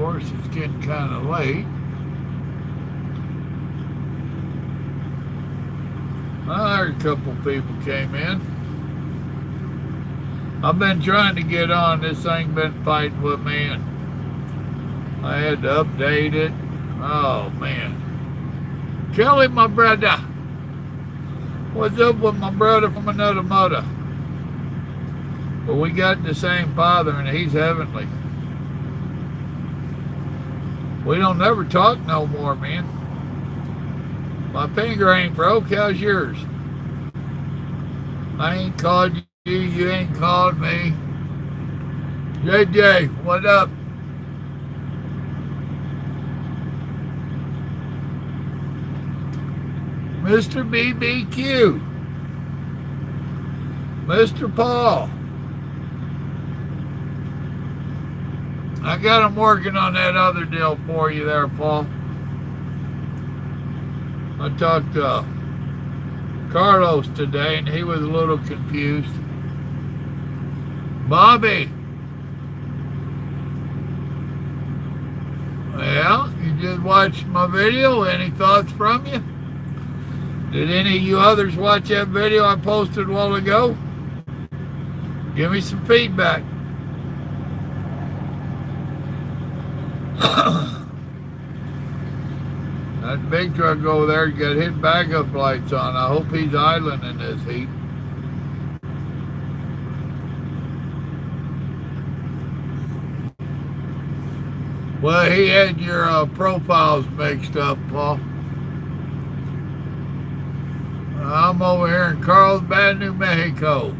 course, it's getting kind of late. There's a couple people came in. I've been trying to get on. This thing been fighting with me, and I had to update it. Oh, man. Kelly, my brother. What's up with my brother from another mother? But we got the same father, and he's heavenly. We don't never talk no more, man. My finger ain't broke. How's yours? I ain't called you. You ain't called me. JJ, what up? Mr. BBQ. Mr. Paul. I got him working on that other deal for you there, Paul. I talked to Carlos today, and he was a little confused. Bobby. Well, you just watched my video. Any thoughts from you? Did any of you others watch that video I posted a while ago? Give me some feedback. That big truck over there got hit backup lights on. I hope he's idling in this heat. Well, he had your profiles mixed up, Paul. I'm over here in Carlsbad, New Mexico.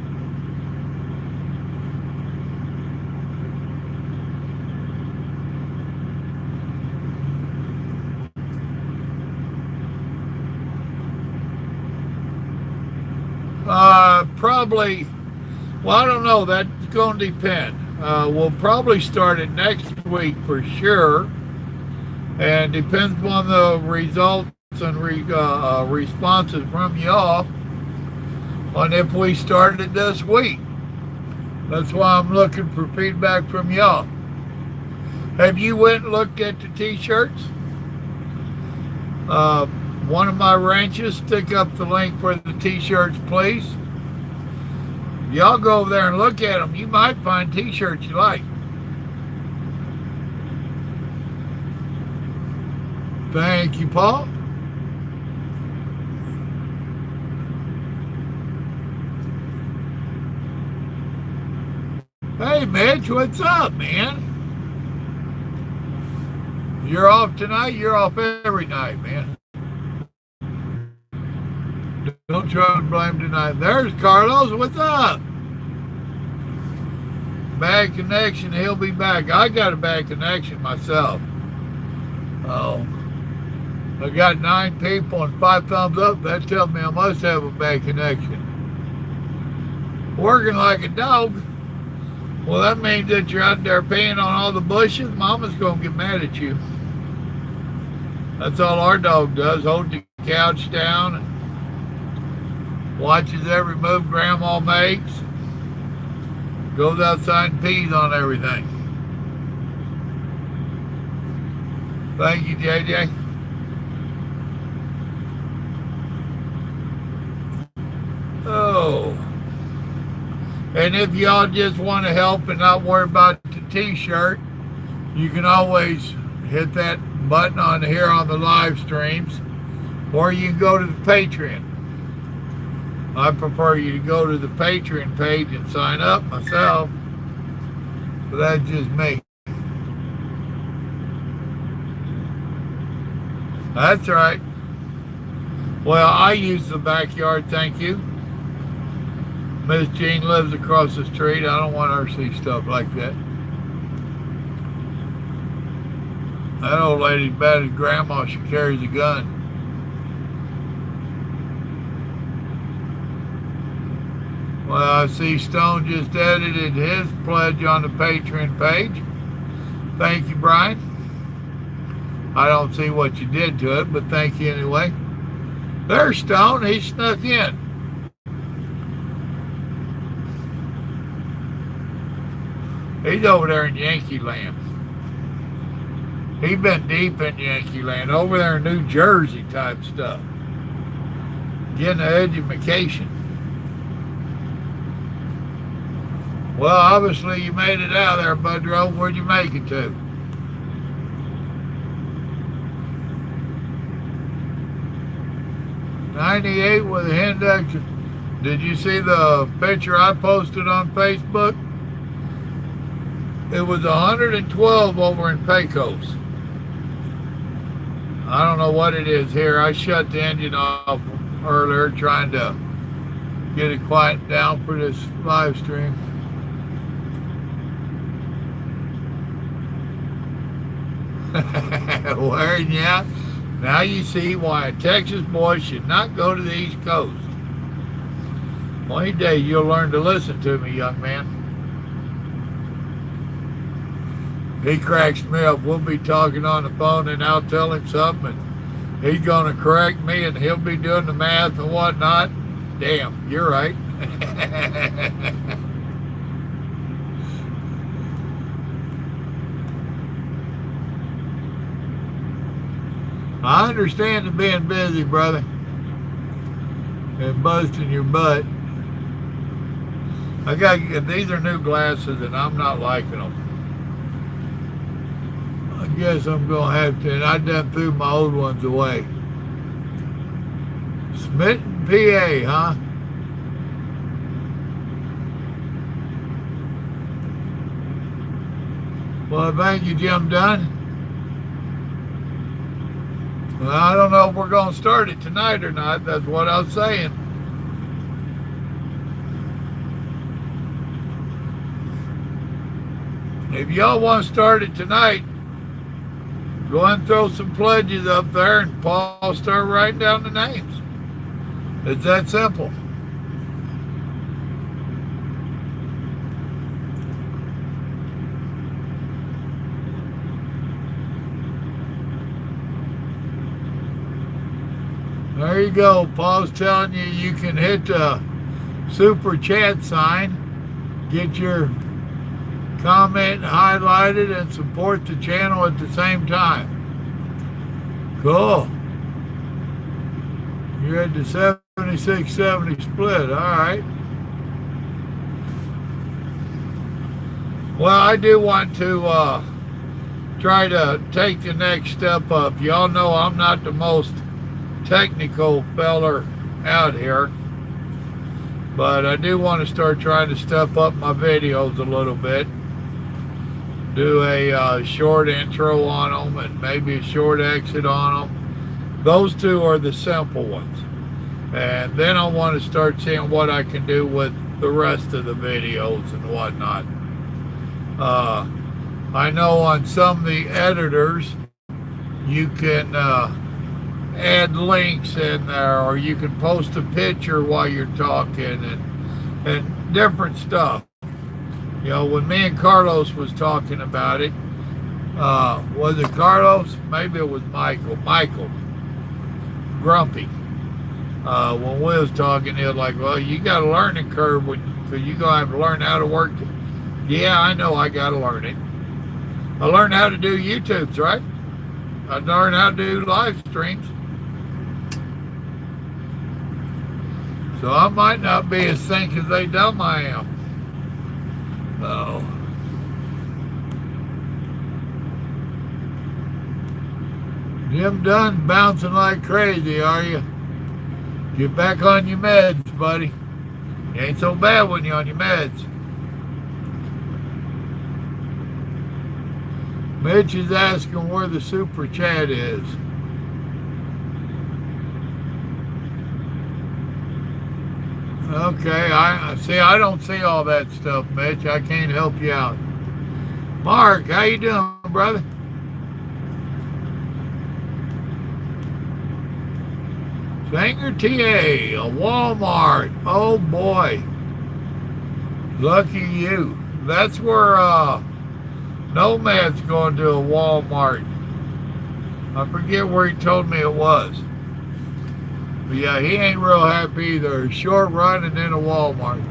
Probably, well, I don't know. That's going to depend. We'll probably start it next week for sure. And depends on the results and responses from y'all on if we started this week. That's why I'm looking for feedback from y'all. Have you went and looked at the t-shirts? One of my ranches, stick up the link for the t-shirts, please. Y'all go over there and look at them. You might find t-shirts you like. Thank you, Paul. Hey, Mitch, what's up, man? You're off tonight? You're off every night, man. Don't try to blame tonight. There's Carlos. What's up? Bad connection. He'll be back. I got a bad connection myself. Oh. I got 9 people and 5 thumbs up. That tells me I must have a bad connection. Working like a dog. Well, that means that you're out there peeing on all the bushes. Mama's going to get mad at you. That's all our dog does. Hold the couch down and watches every move Grandma makes. Goes outside and pees on everything. Thank you, JJ. Oh. And if y'all just want to help and not worry about the t-shirt, you can always hit that button on here on the live streams, or you can go to the Patreon. I prefer you to go to the Patreon page and sign up myself, but that's just me. That's right. Well, I use the backyard, thank you. Miss Jean lives across the street. I don't want her to see stuff like that. That old lady's bad as Grandma. She carries a gun. Well, I see Stone just edited his pledge on the Patreon page. Thank you, Brian. I don't see what you did to it, but thank you anyway. There's Stone. He snuck in. He's over there in Yankee Land. He been deep in Yankee land, over there in New Jersey type stuff. Getting an education. Well, obviously you made it out of there, Budrow. Where'd you make it to? '98 with a index. Did you see the picture I posted on Facebook? It was 112 over in Pecos. I don't know what it is here. I shut the engine off earlier trying to get it quieted down for this live stream. Well, yeah. Now you see why a Texas boy should not go to the East Coast. One day you'll learn to listen to me, young man. He cracks me up. We'll be talking on the phone and I'll tell him something and he's going to correct me and he'll be doing the math and whatnot. Damn, you're right. I understand the being busy, brother, and busting your butt. These are new glasses and I'm not liking them. I guess I'm going to have to, and I done threw my old ones away. Smitten, PA, huh? Well, thank you, Jim Dunn. Well, I don't know if we're going to start it tonight or not. That's what I was saying. If y'all want to start it tonight, go and throw some pledges up there and Paul start writing down the names. It's that simple. There you go. Paul's telling you you can hit the super chat sign, get your comment highlighted, and support the channel at the same time. Cool. You're at the 76-70 split. All right. Well, I do want to try to take the next step up. Y'all know I'm not the most technical feller out here, but I do want to start trying to step up my videos a little bit, do a short intro on them and maybe a short exit on them. Those two are the simple ones, and then I want to start seeing what I can do with the rest of the videos and whatnot. I know on some of the editors you can add links in there, or you can post a picture while you're talking and different stuff. You know, when me and Carlos was talking about it, was it Carlos? Maybe it was Michael Grumpy. When we was talking, he was like, well, you got a learning curve because you're going to have to learn how to work it. Yeah, I know I got to learn it. I learned how to do YouTubes, right? I learned how to do live streams. So I might not be as think as they dumb I am. Oh. Jim Dunn bouncing like crazy, are you? Get back on your meds, buddy. You ain't so bad when you're on your meds. Mitch is asking where the super chat is. Okay, I don't see all that stuff, Mitch. I can't help you out. Mark, how you doing, brother? Sanger TA, a Walmart. Oh boy. Lucky you. That's where Nomad's going to a Walmart. I forget where he told me it was. But yeah, he ain't real happy either. A short run and then a Walmart.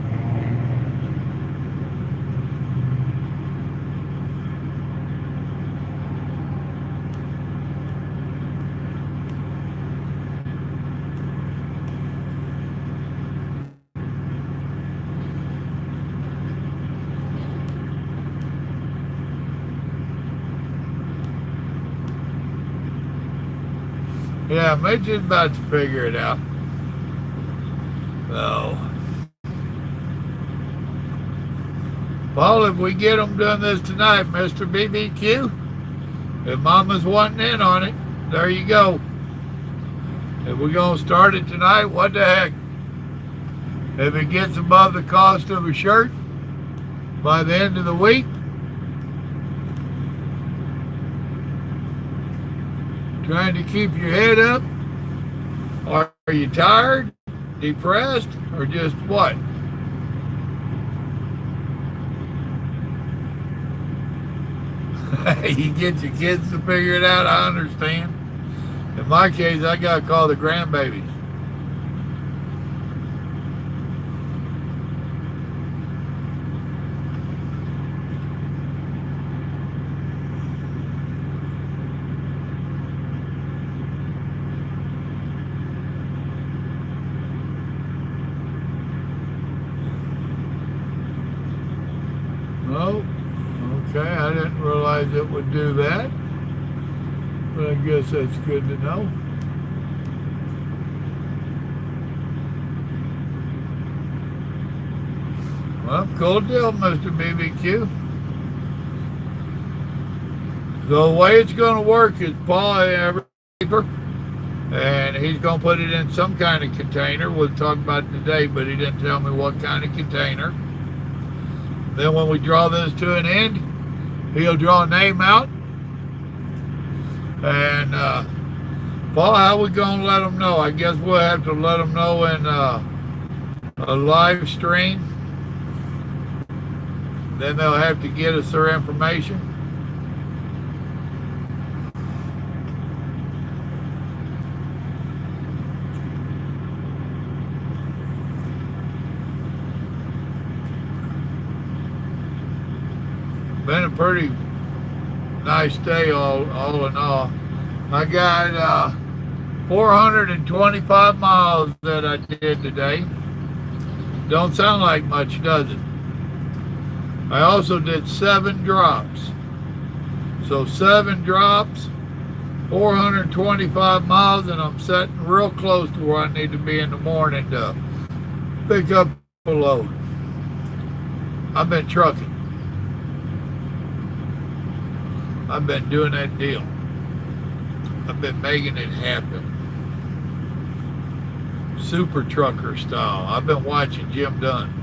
Yeah, Mitch is about to figure it out. So, Paul, if we get them doing this tonight, Mr. BBQ, if Mama's wanting in on it, there you go. If we're going to start it tonight, what the heck? If it gets above the cost of a shirt by the end of the week, trying to keep your head up, or are you tired, depressed, or just what? You get your kids to figure it out, I understand. In my case, I got to call the grandbabies. Oh, okay, I didn't realize it would do that, but I guess that's good to know. Well, cool deal, Mr. BBQ. The way it's going to work is Paul has paper, and he's going to put it in some kind of container. We'll talk about it today, but he didn't tell me what kind of container. Then when we draw this to an end, he'll draw a name out. And Paul, how we going to let them know? I guess we'll have to let them know in a live stream. Then they'll have to get us their information. Been a pretty nice day all in all. I got 425 miles that I did today. Don't sound like much, does it? I also did 7 drops. So 7 drops, 425 miles, and I'm sitting real close to where I need to be in the morning to pick up a load. I've been trucking. I've been doing that deal. I've been making it happen. Super trucker style. I've been watching Jim Dunn.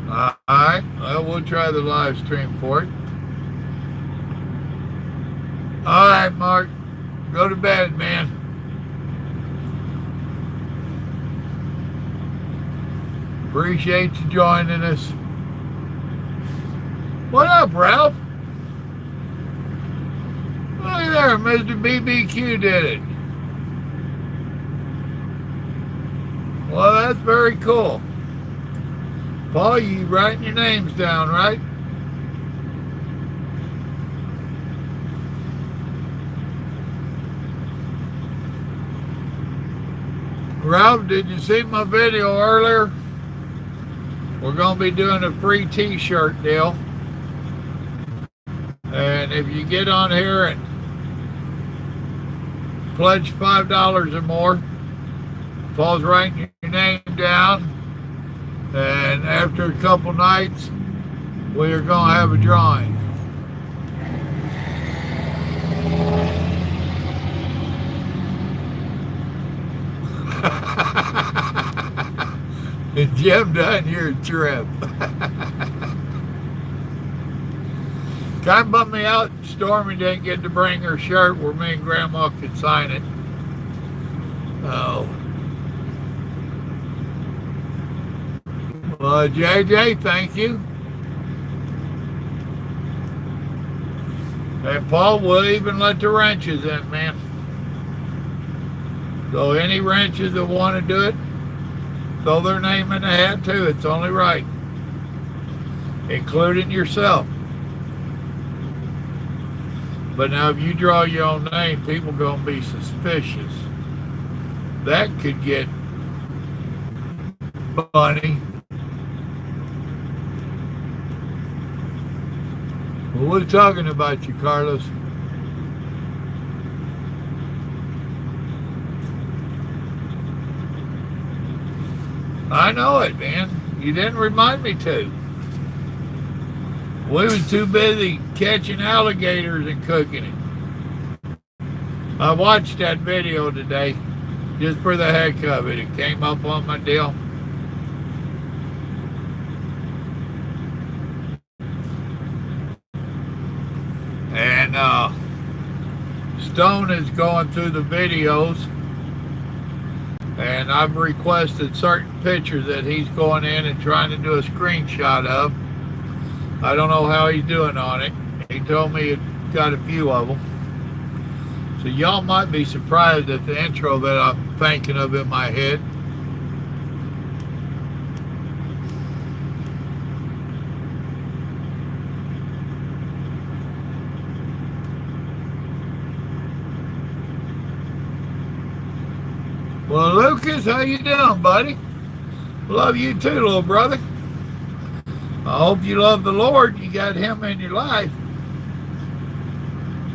All right. Well, we'll try the live stream for it. All right, Mark. Go to bed, man. Appreciate you joining us. What up, Ralph? Look at there, Mr. BBQ did it. Well, that's very cool. Paul, you writing your names down, right? Ralph, did you see my video earlier? We're going to be doing a free t-shirt deal. And if you get on here and pledge $5 or more, Paul's writing your name down. And after a couple nights, we are going to have a drawing. And Jim done your trip. Kind of bummed me out. Stormy didn't get to bring her shirt where me and Grandma could sign it. Oh. Well, JJ, thank you. And Paul will even let the ranches in, man. So any ranches that want to do it, throw their name in the hat too. It's only right. Including yourself. But now if you draw your own name, people gonna be suspicious. That could get funny. We're talking about you, Carlos. I know it, man. You didn't remind me to. We was too busy catching alligators and cooking it. I watched that video today just for the heck of it. It came up on my deal. And Stone is going through the videos, and I've requested certain pictures that he's going in and trying to do a screenshot of. I don't know how he's doing on it. He told me he got a few of them. So y'all might be surprised at the intro that I'm thinking of in my head. Well, Lucas, how you doing, buddy? Love you too, little brother. I hope you love the Lord. You got him in your life.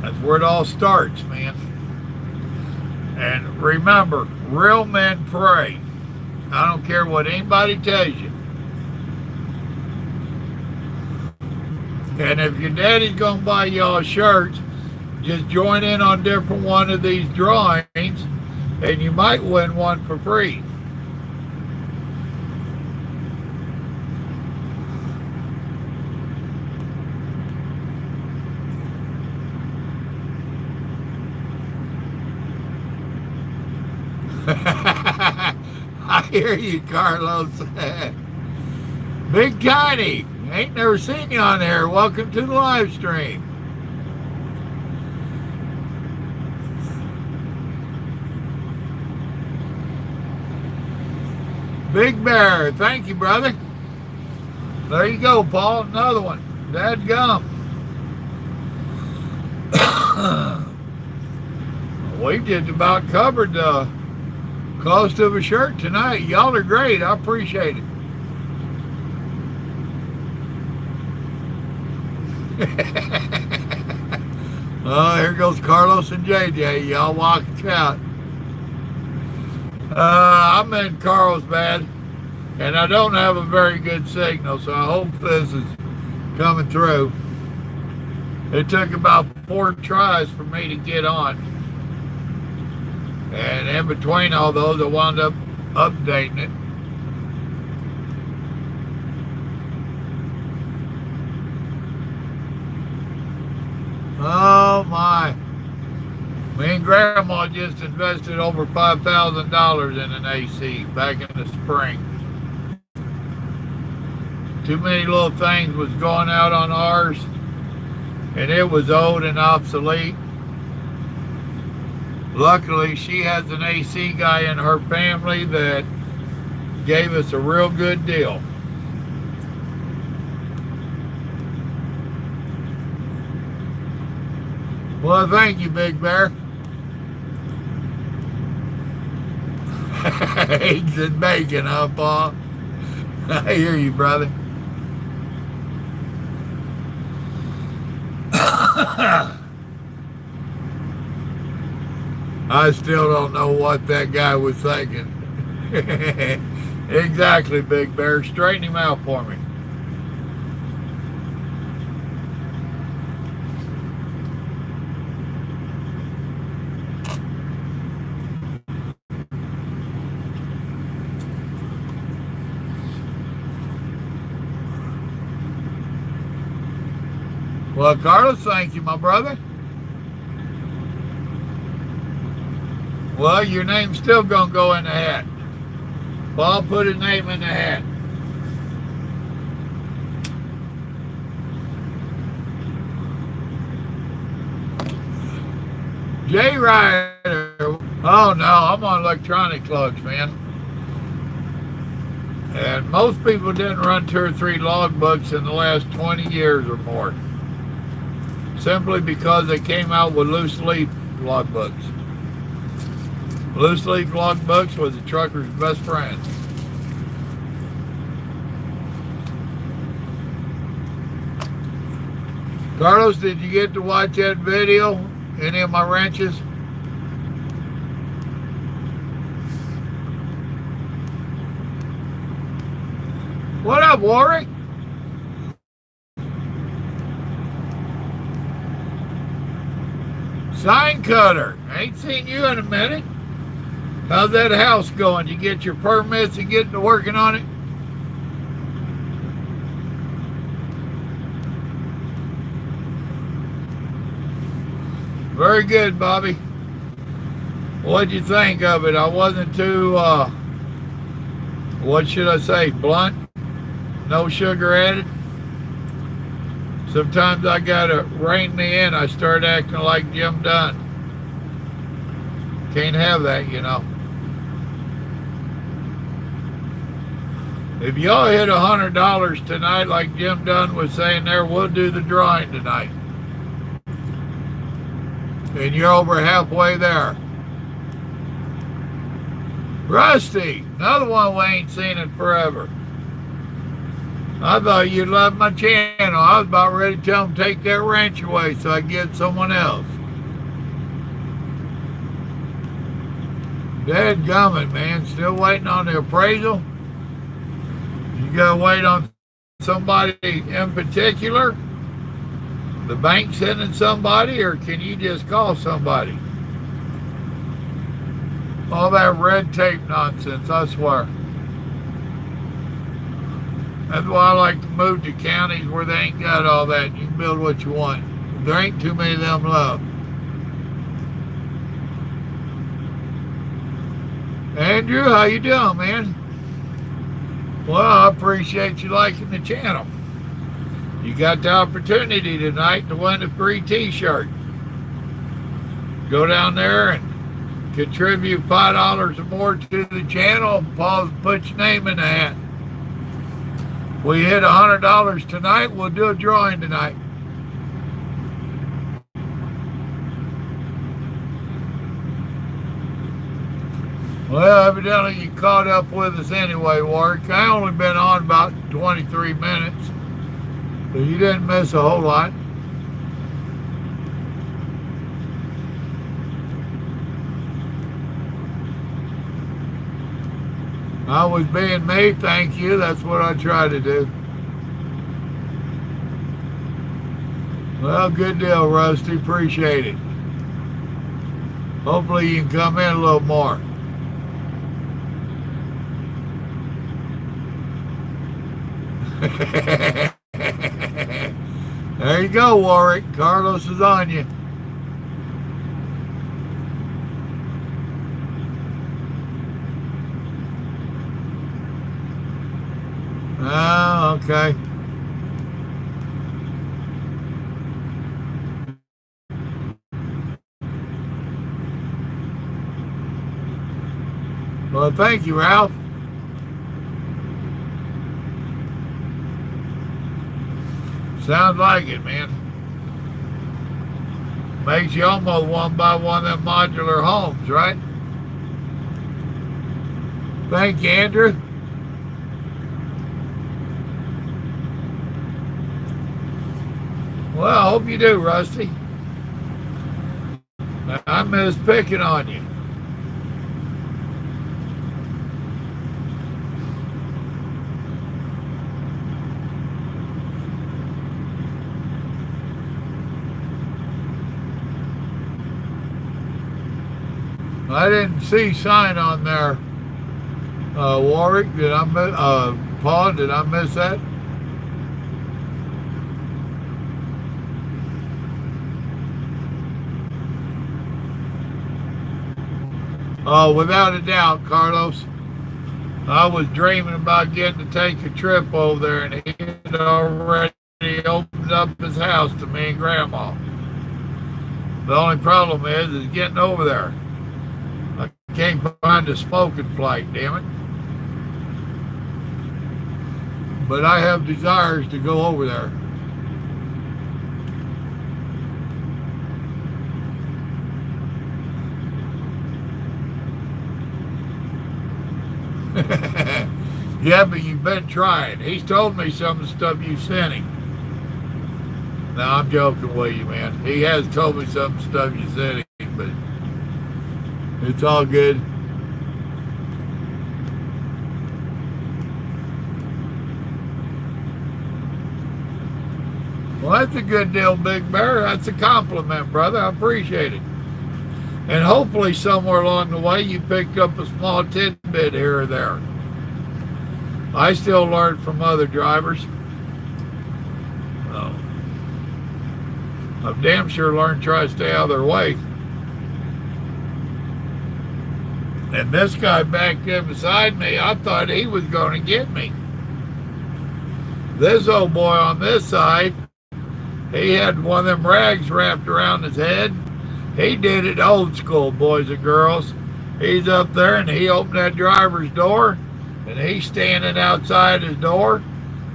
That's where it all starts, man. And remember, real men pray. I don't care what anybody tells you. And if your daddy's going to buy y'all shirts, just join in on different one of these drawings, and you might win one for free. I hear you, Carlos. Big Tiny, ain't never seen you on there. Welcome to the live stream. Big Bear, thank you, brother. There you go, Paul. Another one. Dadgum. We just about covered the cost of a shirt tonight. Y'all are great. I appreciate it. Oh, here goes Carlos and JJ. Y'all walking out. I'm in Carlsbad, and I don't have a very good signal, so I hope this is coming through. It took about 4 tries for me to get on. And in between all those, I wound up updating it. Oh my. Me and Grandma just invested over $5,000 in an AC back in the spring. Too many little things was going out on ours, and it was old and obsolete. Luckily, she has an AC guy in her family that gave us a real good deal. Well, thank you, Big Bear. Eggs and bacon, huh, Paul? I hear you, brother. I still don't know what that guy was thinking. Exactly, Big Bear. Straighten him out for me. Well, Carlos, thank you, my brother. Well, your name's still going to go in the hat. Paul put his name in the hat. Jay Ryder. Oh, no, I'm on electronic plugs, man. And most people didn't run 2 or 3 logbooks in the last 20 years or more. Simply because they came out with loose leaf logbooks. Loose leaf logbooks was a trucker's best friend. Carlos, did you get to watch that video? Any of my ranches? What up, Warwick? Sign cutter. Ain't seen you in a minute. How's that house going? You get your permits and get to working on it? Very good, Bobby. What'd you think of it? I wasn't too, what should I say, blunt? No sugar added? Sometimes I gotta rein me in. I start acting like Jim Dunn. Can't have that, you know. If y'all hit $100 tonight, like Jim Dunn was saying there, we'll do the drawing tonight. And you're over halfway there. Rusty, another one we ain't seen in forever. I thought you'd love my channel. I was about ready to tell them to take that ranch away so I could get someone else. Dadgummit, man. Still waiting on the appraisal? You gotta wait on somebody in particular? The bank sending somebody, or can you just call somebody? All that red tape nonsense, I swear. That's why I like to move to counties where they ain't got all that. You can build what you want. There ain't too many of them left. Andrew, how you doing, man? Well, I appreciate you liking the channel. You got the opportunity tonight to win a free t-shirt. Go down there and contribute $5 or more to the channel and put your name in the hat. We hit $100 tonight, we'll do a drawing tonight. Well, evidently you caught up with us anyway, Warwick. I only been on about 23 minutes, so you didn't miss a whole lot. I was being me, thank you. That's what I try to do. Well, good deal, Rusty. Appreciate it. Hopefully you can come in a little more. There you go, Warwick. Carlos is on you. Oh, okay. Well, thank you, Ralph. Sounds like it, man. Makes you almost want to buy one of them modular homes, right? Thank you, Andrew. Well, I hope you do, Rusty. I miss picking on you. I didn't see sign on there. Warwick, did I miss? Paul, did I miss that? Oh, without a doubt, Carlos. I was dreaming about getting to take a trip over there, and he had already opened up his house to me and Grandma. The only problem is getting over there. I can't find a smoking flight, damn it. But I have desires to go over there. Yeah, but you've been trying. He's told me some of the stuff you sent him. No, I'm joking with you, man. He has told me some stuff you said, but it's all good. Well, that's a good deal, Big Bear. That's a compliment, brother. I appreciate it. And hopefully somewhere along the way you picked up a small tidbit here or there. I still learn from other drivers. Oh. I've damn sure learned to try to stay out of their way. And this guy backed in beside me, I thought he was going to get me. This old boy on this side, he had one of them rags wrapped around his head. He did it old school, boys and girls. He's up there and he opened that driver's door and he's standing outside his door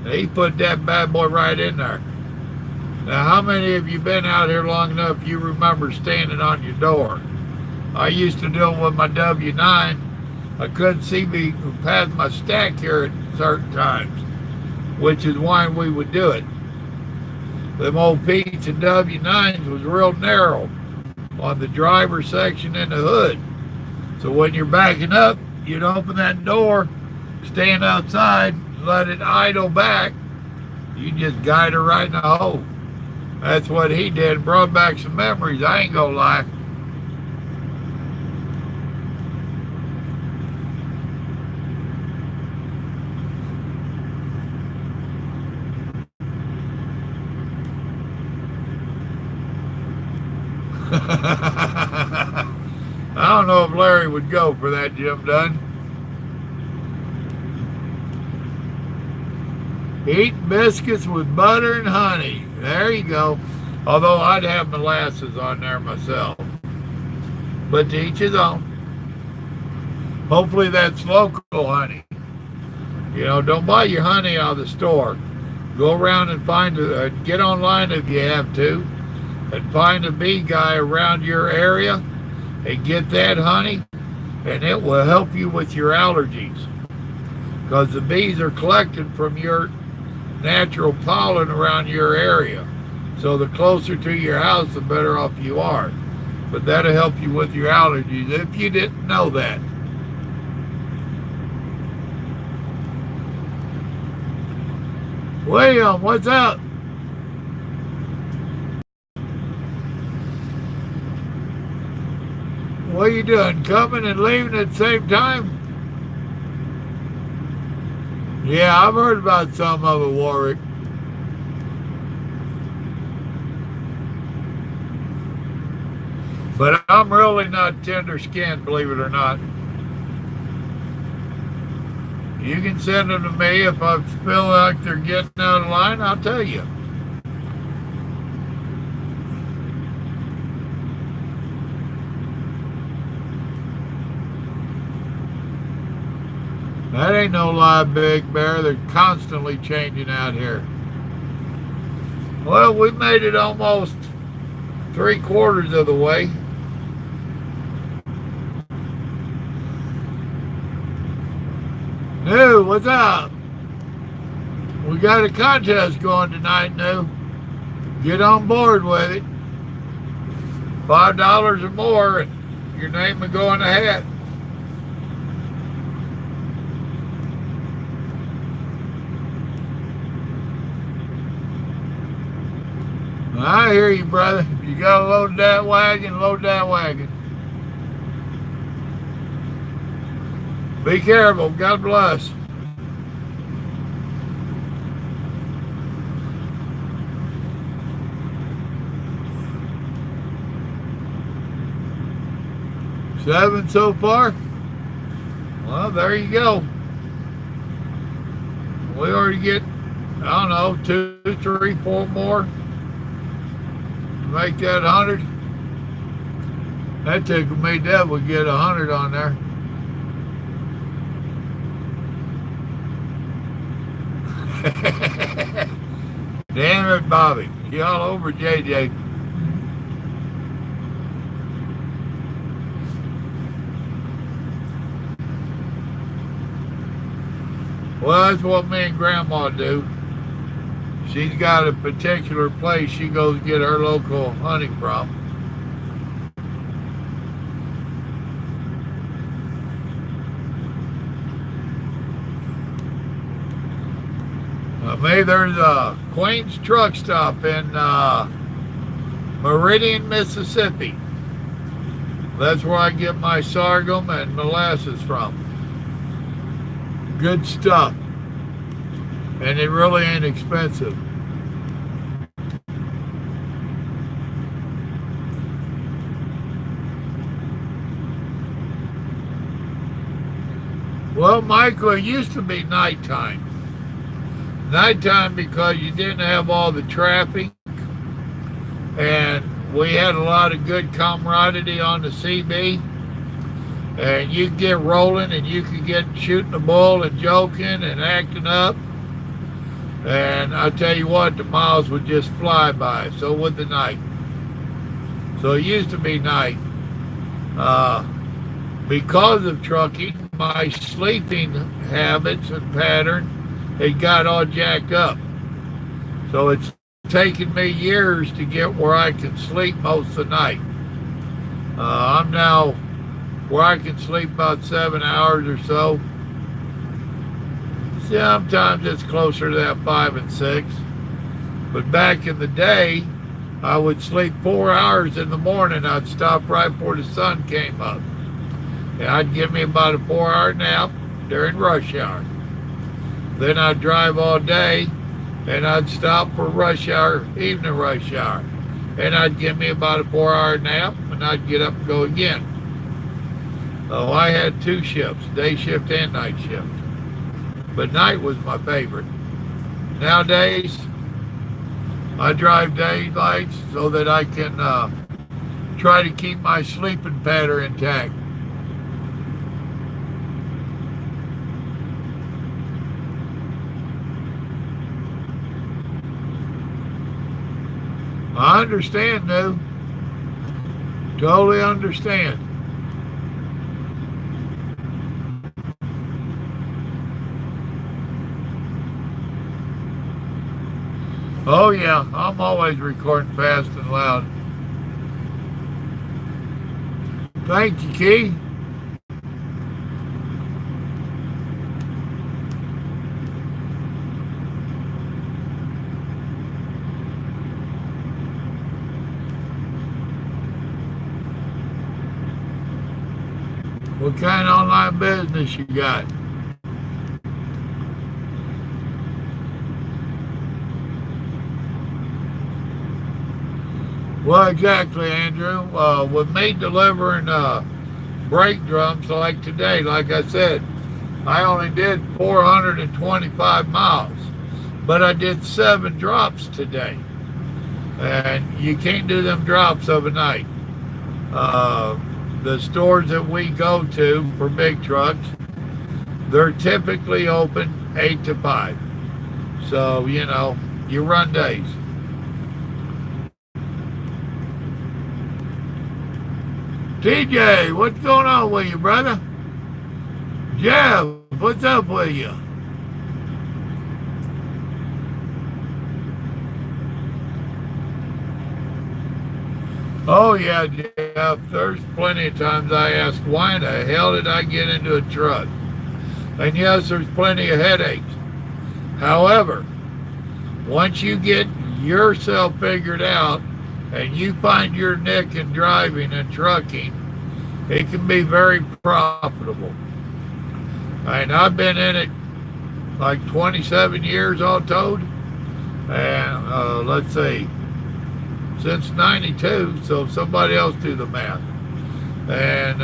and he put that bad boy right in there. Now, how many of you been out here long enough you remember standing on your door? I used to do it with my W9. I couldn't see me past my stack here at certain times, which is why we would do it. Them old Pete's and W9s was real narrow on the driver's section and the hood. So when you're backing up, you'd open that door, stand outside, let it idle back. You just guide her right in the hole. That's what he did. Brought back some memories, I ain't gonna lie. I don't know if Larry would go for that, Jim Dunn. Eat biscuits with butter and honey. There you go. Although I'd have molasses on there myself. But to each his own. Hopefully that's local honey. You know, don't buy your honey out of the store. Go around and find get online if you have to, and find a bee guy around your area and get that honey, and it will help you with your allergies. Because the bees are collected from your natural pollen around your area. So the closer to your house, the better off you are. But that'll help you with your allergies if you didn't know that. William, what's up? What are you doing? Coming and leaving at the same time? Yeah, I've heard about some of it, Warwick. But I'm really not tender-skinned, believe it or not. You can send them to me. If I feel like they're getting out of line, I'll tell you. That ain't no lie, Big Bear. They're constantly changing out here. Well, we made it almost 3/4 of the way. New, what's up? We got a contest going tonight, New. Get on board with it. $5 or more, and your name will go in the hat. I hear you, brother. You gotta load that wagon, load that wagon. Be careful. God bless. Seven so far? Well, there you go. We already get, I don't know, 2, 3, 4 more. Make that 100. That took me that would get 100 on there. Damn it, Bobby. You all over JJ. Well, that's what me and Grandma do. She's got a particular place she goes get her local honey from. Maybe there's a Queen's Truck Stop in Meridian, Mississippi. That's where I get my sorghum and molasses from. Good stuff. And it really ain't expensive. Well, Michael, it used to be nighttime. Nighttime because you didn't have all the traffic, and we had a lot of good camaraderie on the CB, and you could get rolling and you could get shooting the bull and joking and acting up, and I tell you what, the miles would just fly by. So would the night. So it used to be night. Because of trucking, my sleeping habits and pattern, it got all jacked up. So it's taken me years to get where I can sleep most of the night. I'm now where I can sleep about 7 hours or so. Sometimes it's closer to that 5 and 6. But back in the day, I would sleep 4 hours in the morning. I'd stop right before the sun came up. And I'd give me about a 4-hour nap during rush hour. Then I'd drive all day, and I'd stop for rush hour, evening rush hour. And I'd give me about a 4-hour nap, and I'd get up and go again. So I had 2 shifts, day shift and night shift. But night was my favorite. Nowadays, I drive daylights so that I can try to keep my sleeping pattern intact. I understand, though. Totally understand. Oh, yeah. I'm always recording fast and loud. Thank you, Key. What kind of online business you got? Well, exactly, Andrew. With me delivering brake drums like today, like I said, I only did 425 miles, but I did 7 drops today. And you can't do them drops overnight. The stores that we go to for big trucks, they're typically open 8 to 5. So, you run days. TJ, what's going on with you, brother? Jeff, what's up with you? Oh, yeah, Jeff. There's plenty of times I ask, why in the hell did I get into a truck? And yes, there's plenty of headaches. However, once you get yourself figured out and you find your niche in driving and trucking, it can be very profitable. And I've been in it like 27 years all told. And let's see, since 92, so somebody else do the math. And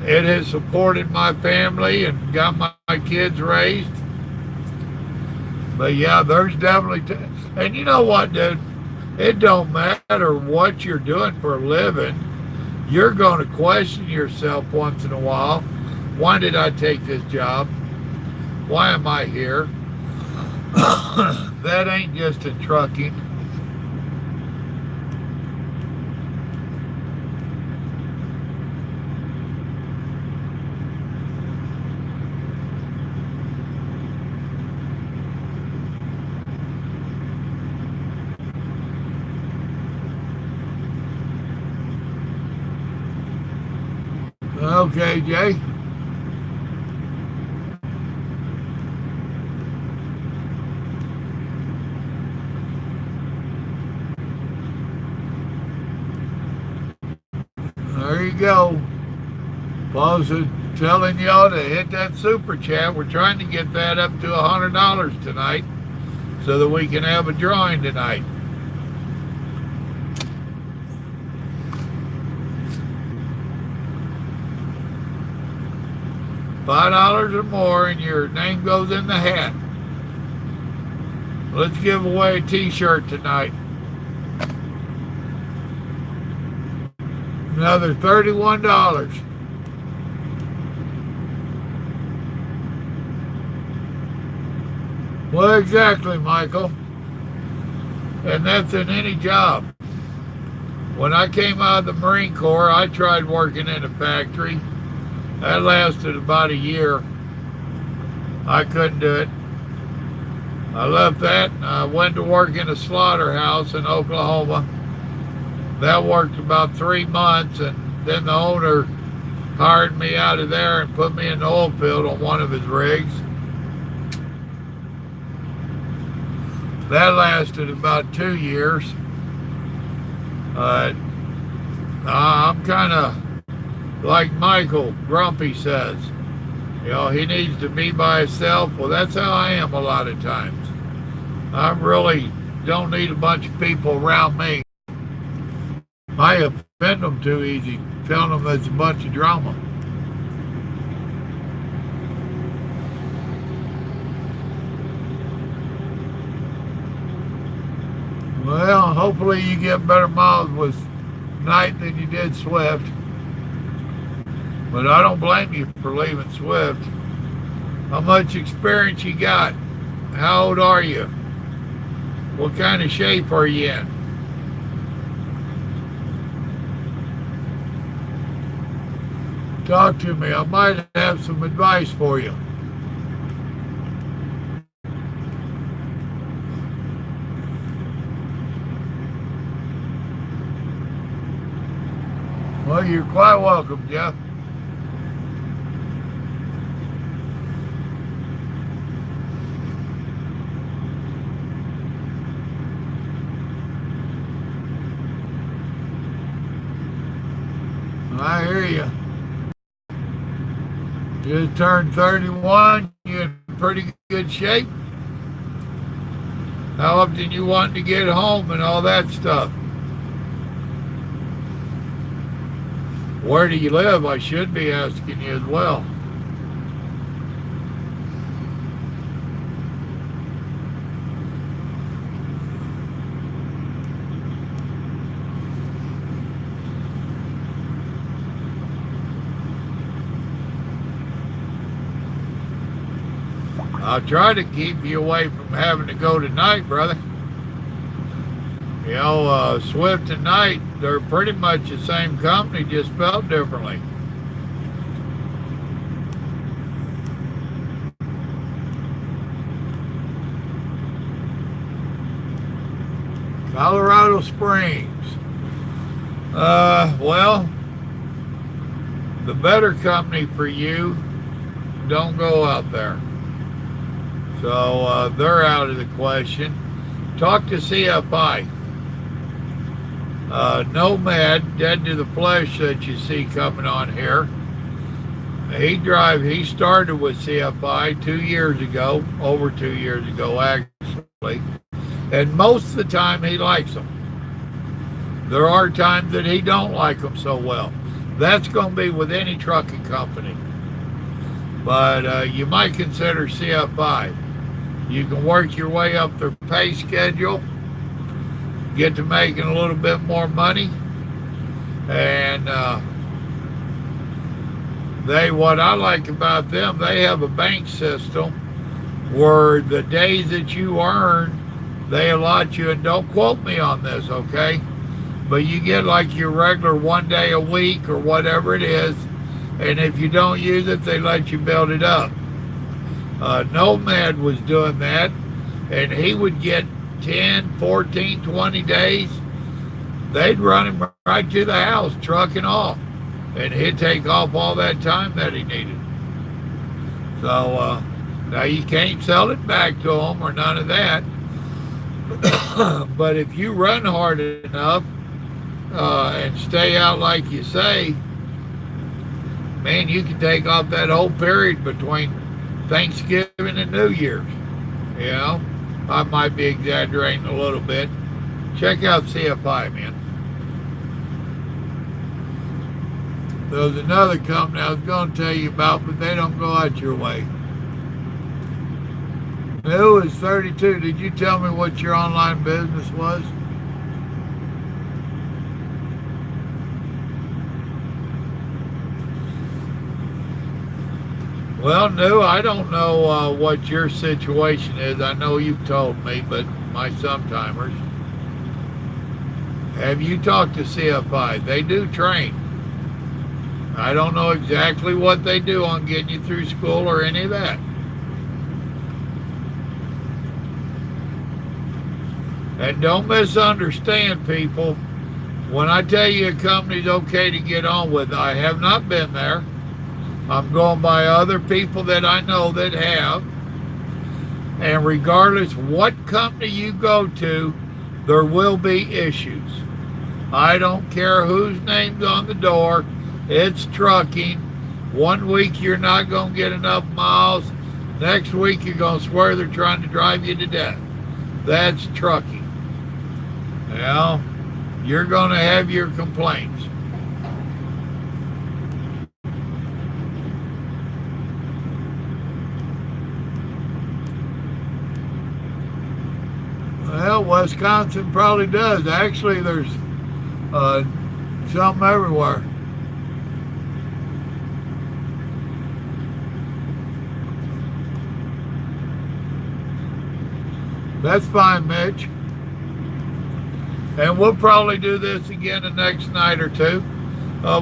it has supported my family and got my kids raised. But yeah, there's definitely, and you know what, dude? It don't matter what you're doing for a living. You're going to question yourself once in a while. Why did I take this job? Why am I here? That ain't just in trucking. Okay, Jay. There you go. Paul's telling y'all to hit that super chat. We're trying to get that up to $100 tonight so that we can have a drawing tonight. $5 or more and your name goes in the hat. Let's give away a t-shirt tonight. Another $31. Well, exactly, Michael. And that's in any job. When I came out of the Marine Corps, I tried working in a factory. That lasted about a year. I couldn't do it. I left that and I went to work in a slaughterhouse in Oklahoma. That worked about 3 months, and then the owner hired me out of there and put me in the oil field on one of his rigs. That lasted about 2 years. I'm kind of like Michael Grumpy says. You know, he needs to be by himself. Well, that's how I am a lot of times. I really don't need a bunch of people around me. I offend them too easy, telling them there's a bunch of drama. Well, hopefully you get better miles with Knight than you did Swift. But I don't blame you for leaving Swift. How much experience you got? How old are you? What kind of shape are you in? Talk to me. I might have some advice for you. Well, you're quite welcome, Jeff. I hear you. You just turned 31. You're in pretty good shape. How often you want to get home and all that stuff? Where do you live? I should be asking you as well. I'll try to keep you away from having to go tonight, brother. You know, Swift and Knight, they're pretty much the same company, just spelled differently. Colorado Springs. Well, the better company for you, don't go out there. So they're out of the question. Talk to CFI. Nomad, Dead to the Flesh that you see coming on here. He started with CFI 2 years ago, over 2 years ago actually. And most of the time he likes them. There are times that he don't like them so well. That's going to be with any trucking company. But you might consider CFI. You can work your way up their pay schedule, get to making a little bit more money, and what I like about them, they have a bank system where the days that you earn, they allot you, and don't quote me on this, okay? But you get like your regular 1 day a week or whatever it is, and if you don't use it, they let you build it up. Nomad was doing that, and he would get 10, 14, 20 days. They'd run him right to the house, trucking off. and he'd take off all that time that he needed. So now you can't sell it back to him or none of that. But if you run hard enough and stay out like you say, man, you can take off that whole period between Thanksgiving and New Year's. You know, I might be exaggerating a little bit. Check out CFI, man. There's another company I was going to tell you about, but they don't go out your way. New is 32. Did you tell me what your online business was? Well, New, I don't know what your situation is. I know you've told me, but my sometimers. Have you talked to CFI? They do train. I don't know exactly what they do on getting you through school or any of that. And don't misunderstand, people. When I tell you a company's okay to get on with, I have not been there. I'm going by other people that I know that have. And regardless what company you go to, there will be issues. I don't care whose name's on the door. It's trucking. One week you're not going to get enough miles. Next week you're going to swear they're trying to drive you to death. That's trucking. Well, you're going to have your complaints. Well, Wisconsin probably does. Actually, there's some everywhere. That's fine, Mitch. And we'll probably do this again the next night or two.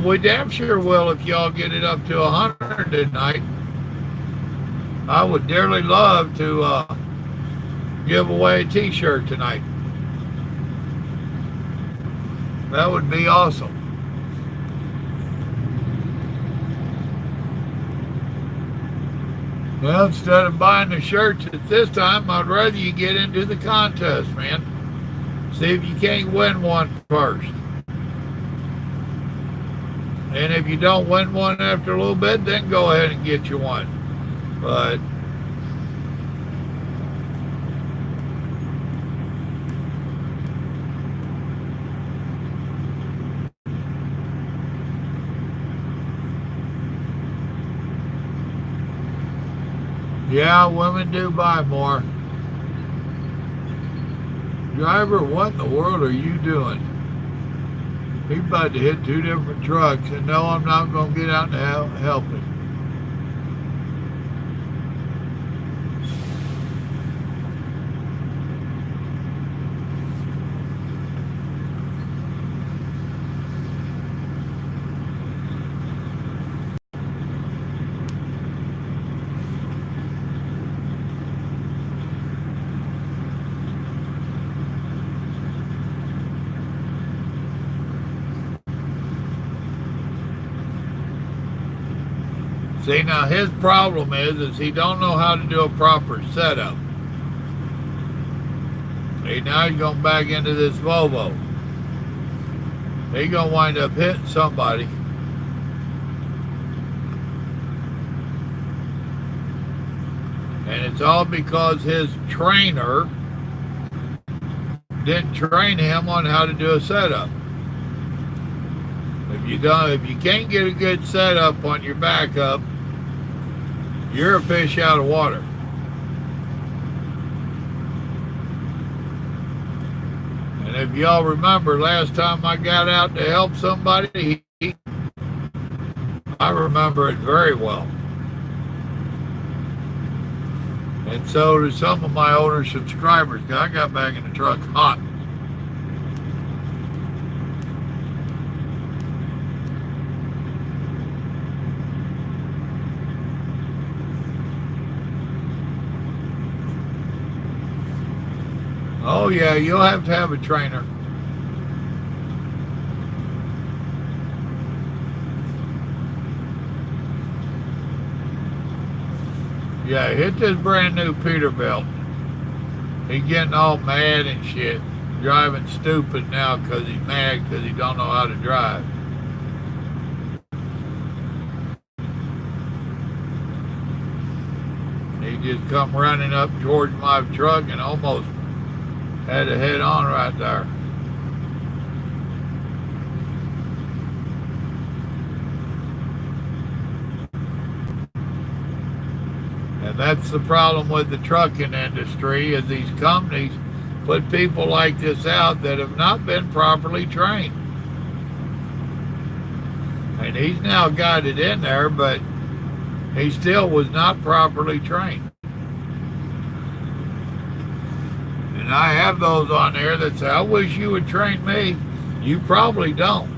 We damn sure will if y'all get it up to 100 tonight. I would dearly love to give away a t-shirt tonight. That would be awesome. Well, instead of buying the shirts at this time, I'd rather you get into the contest, man. See if you can't win one first. And if you don't win one after a little bit, then go ahead and get you one. But yeah, women do buy more. Driver, what in the world are you doing? He's about to hit two different trucks, and no, I'm not going to get out and help him. See, now his problem is he don't know how to do a proper setup. See, now he's going back into this Volvo. He's going to wind up hitting somebody. And it's all because his trainer didn't train him on how to do a setup. If you can't get a good setup on your backup, you're a fish out of water. And if y'all remember, last time I got out to help somebody, I remember it very well. And so do some of my older subscribers. I got back in the truck hot. Oh yeah, you'll have to have a trainer. Yeah, hit this brand new Peterbilt. He's getting all mad and shit. Driving stupid now because he's mad because he don't know how to drive. He just come running up towards my truck and almost had a head on right there. And that's the problem with the trucking industry is these companies put people like this out that have not been properly trained. And he's now got it in there, but he still was not properly trained. And I have those on there that say, I wish you would train me. You probably don't.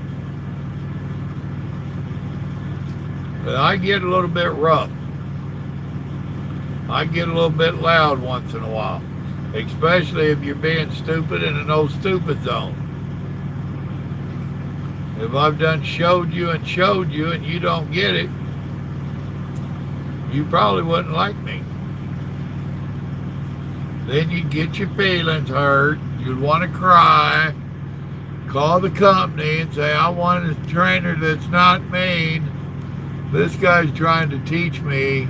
But I get a little bit rough. I get a little bit loud once in a while, especially if you're being stupid in a no stupid zone. If I've done showed you and you don't get it, you probably wouldn't like me. Then you'd get your feelings hurt. You'd want to cry, call the company and say, I want a trainer that's not mean. This guy's trying to teach me.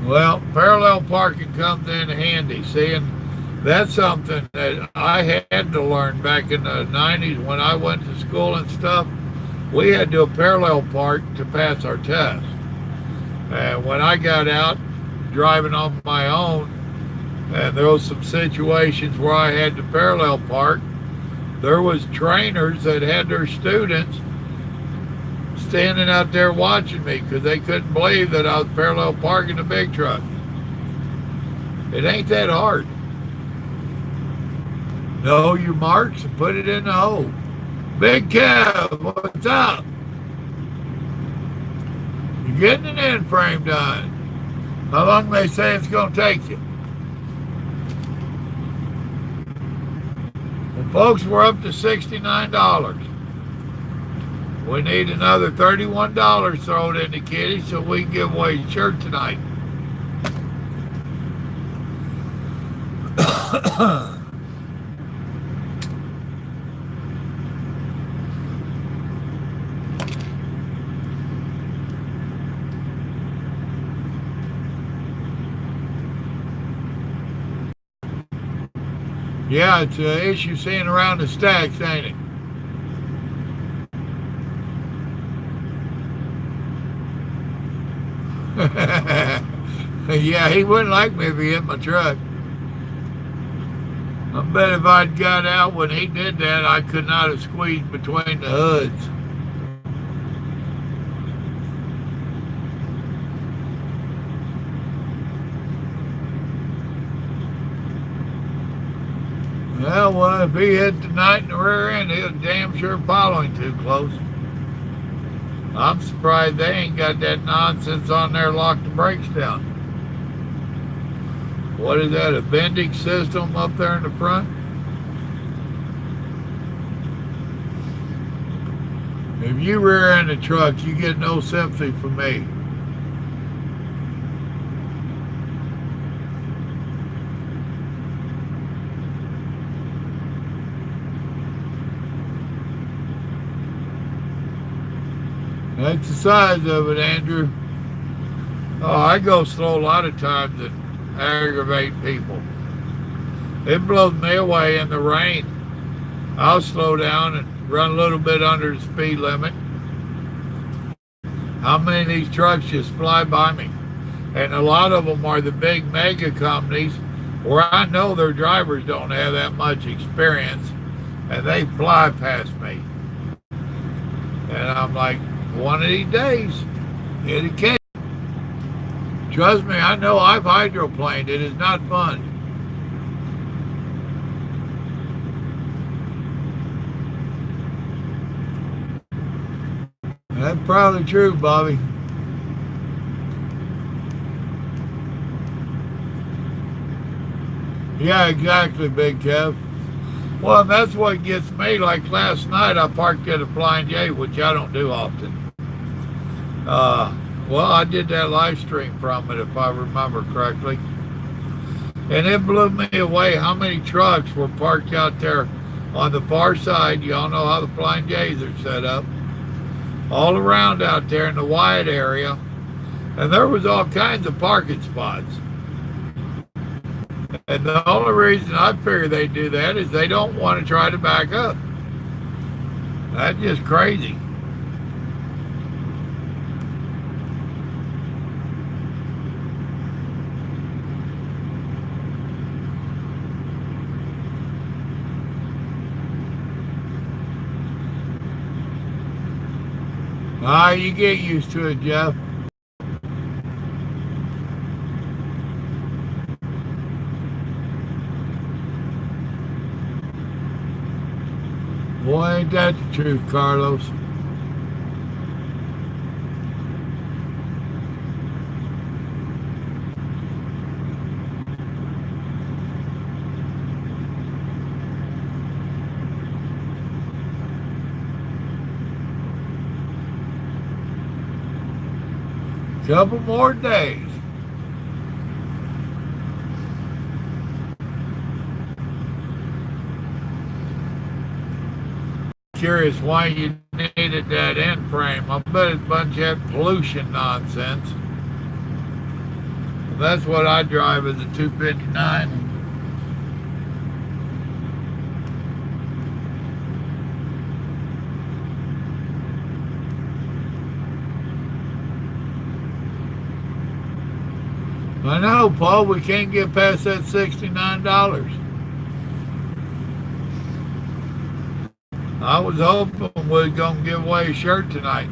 Well, parallel parking comes in handy. See, and that's something that I had to learn back in the 90s when I went to school and stuff. We had to do a parallel park to pass our test. And when I got out driving on my own, and there was some situations where I had to parallel park, there was trainers that had their students standing out there watching me because they couldn't believe that I was parallel parking the big truck. It ain't that hard. Know your marks and put it in the hole. Big Kev, what's up? You're getting an end frame done. How long they say it's going to take you? Well, folks, we're up to $69. We need another $31 thrown in the kitty so we can give away a shirt tonight. Yeah, it's an issue seeing around the stacks, ain't it? Yeah, he wouldn't like me if he hit my truck. I bet if I'd got out when he did that, I could not have squeezed between the hoods. Well, if he hit tonight in the rear end, he was damn sure following too close. I'm surprised they ain't got that nonsense on there, lock the brakes down. What is that, a bending system up there in the front? If you rear end the truck, you get no sympathy from me. That's the size of it, Andrew. Oh, I go slow a lot of times and aggravate people. It blows me away in the rain. I'll slow down and run a little bit under the speed limit. How many of these trucks just fly by me? And a lot of them are the big mega companies where I know their drivers don't have that much experience and they fly past me. And I'm like, one of these days, hit a case. Trust me, I know I've hydroplaned. It is not fun. That's probably true, Bobby. Yeah, exactly, Big Kev. Well, and that's what gets me. Like last night, I parked at a Flying J, which I don't do often. Uh, well, I did that live stream from it, if I remember correctly. And it blew me away how many trucks were parked out there on the far side. Y'all know how the Flying J's are set up. All around out there in the wide area. And there was all kinds of parking spots. And the only reason I figure they do that is they don't want to try to back up. That's just crazy. You get used to it, Jeff. Boy, ain't that the truth, Carlos. Couple more days. Curious why you needed that end frame. I bet it's a bunch of pollution nonsense. That's what I drive as a 259. I know, Paul, we can't get past that $69. I was hoping we were going to give away a shirt tonight.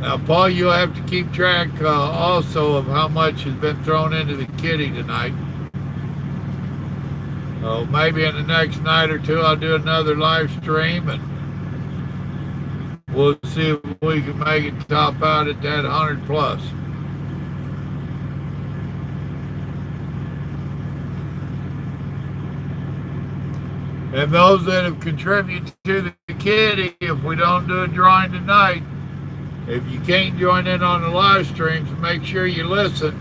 Now, Paul, you'll have to keep track also of how much has been thrown into the kitty tonight. So maybe in the next night or two, I'll do another live stream and we'll see if we can make it top out at that 100 plus. And those that have contributed to the kitty, if we don't do a drawing tonight, if you can't join in on the live streams, make sure you listen,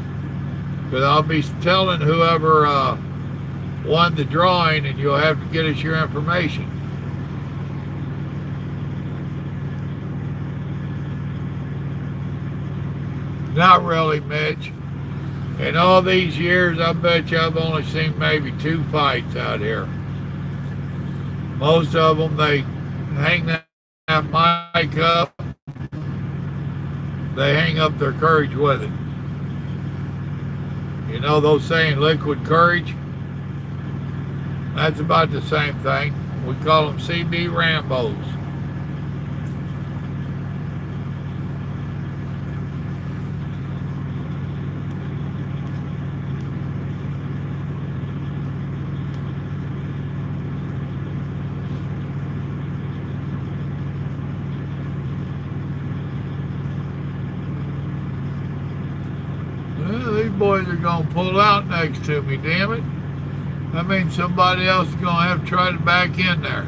because I'll be telling whoever won the drawing, and you'll have to get us your information. Not really, Mitch. In all these years, I bet you I've only seen maybe 2 fights out here. Most of them, they hang that mic up. They hang up their courage with it. You know those saying, liquid courage? That's about the same thing. We call them CB Rambos. These boys are going to pull out next to me, damn it. That means somebody else is going to have to try to back in there.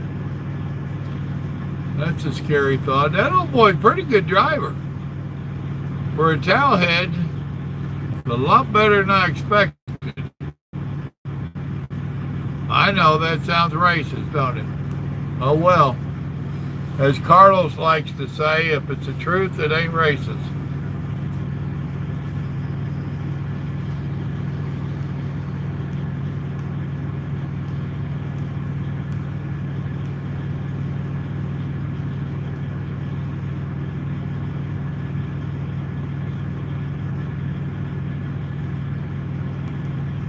That's a scary thought. That old boy's a pretty good driver. For a towelhead, a lot better than I expected. I know that sounds racist, don't it? Oh well. As Carlos likes to say, if it's the truth, it ain't racist.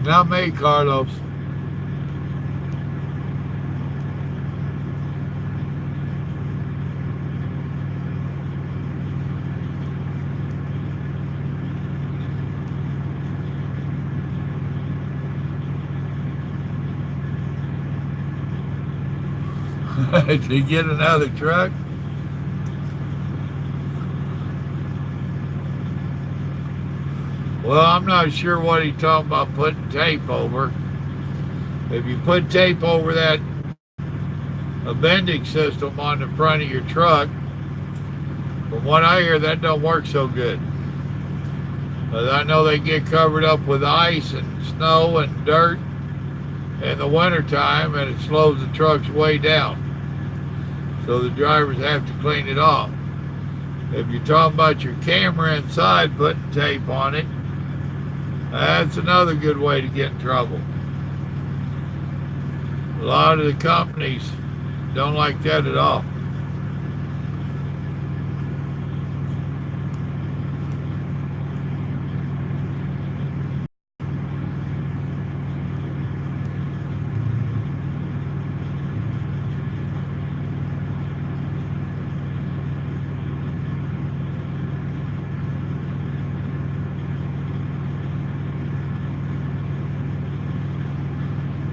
Not me, Carlos. To get another truck? Well, I'm not sure what he's talking about putting tape over. If you put tape over that appendix system on the front of your truck, from what I hear, that don't work so good. But I know they get covered up with ice and snow and dirt in the wintertime, and it slows the trucks way down. So the drivers have to clean it off. If you're talking about your camera inside, putting tape on it, that's another good way to get in trouble. A lot of the companies don't like that at all.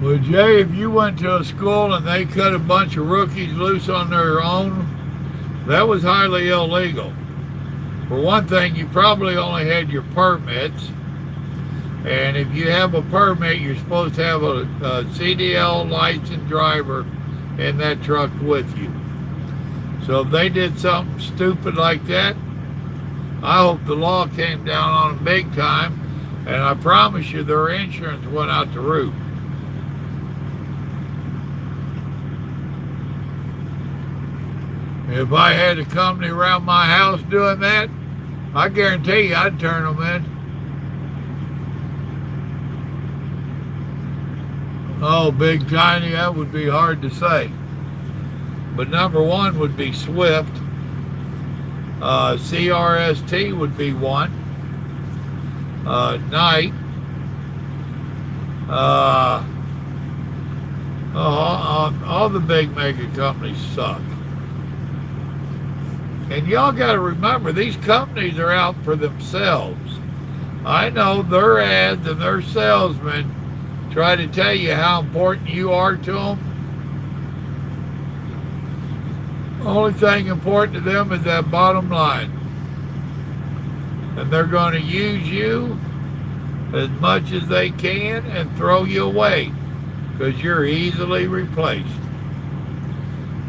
Well, Jay, if you went to a school and they cut a bunch of rookies loose on their own, that was highly illegal. For one thing, you probably only had your permits. And if you have a permit, you're supposed to have a CDL licensed driver in that truck with you. So if they did something stupid like that, I hope the law came down on them big time. And I promise you their insurance went out the roof. If I had a company around my house doing that, I guarantee you I'd turn them in. Oh, big, tiny, that would be hard to say. But number one would be Swift. CRST would be one. Knight. All the big mega companies suck. And y'all got to remember, these companies are out for themselves. I know their ads and their salesmen try to tell you how important you are to them. The only thing important to them is that bottom line. And they're going to use you as much as they can and throw you away because you're easily replaced.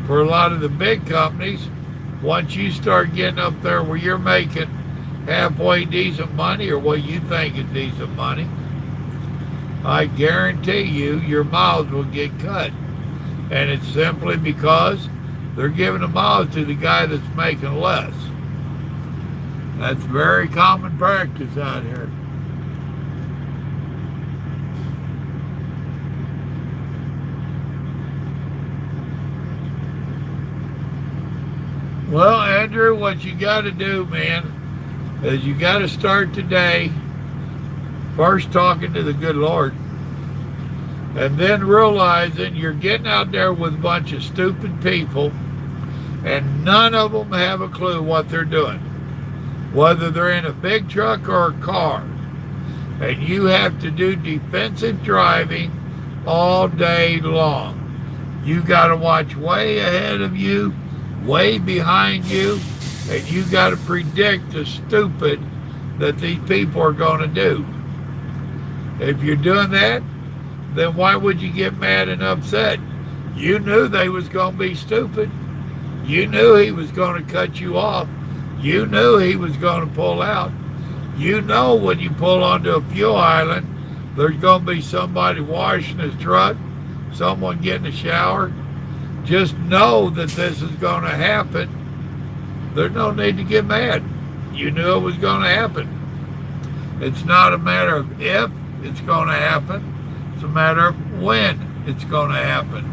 For a lot of the big companies, once you start getting up there where you're making halfway decent money or what you think is decent money, I guarantee you your miles will get cut. And it's simply because they're giving the miles to the guy that's making less. That's very common practice out here. Well, Andrew, what you got to do, man, is you got to start today first talking to the good Lord, and then realizing you're getting out there with a bunch of stupid people, and none of them have a clue what they're doing, whether they're in a big truck or a car, and you have to do defensive driving all day long. You got to watch way ahead of you, way behind you, and you got to predict the stupid that these people are going to do. If you're doing that, then why would you get mad and upset? You knew they was going to be stupid. You knew he was going to cut you off. You knew he was going to pull out. You know when you pull onto a fuel island, there's going to be somebody washing his truck, someone getting a shower. Just know that this is going to happen. There's no need to get mad. You knew it was going to happen. It's not a matter of if it's going to happen. It's a matter of when it's going to happen.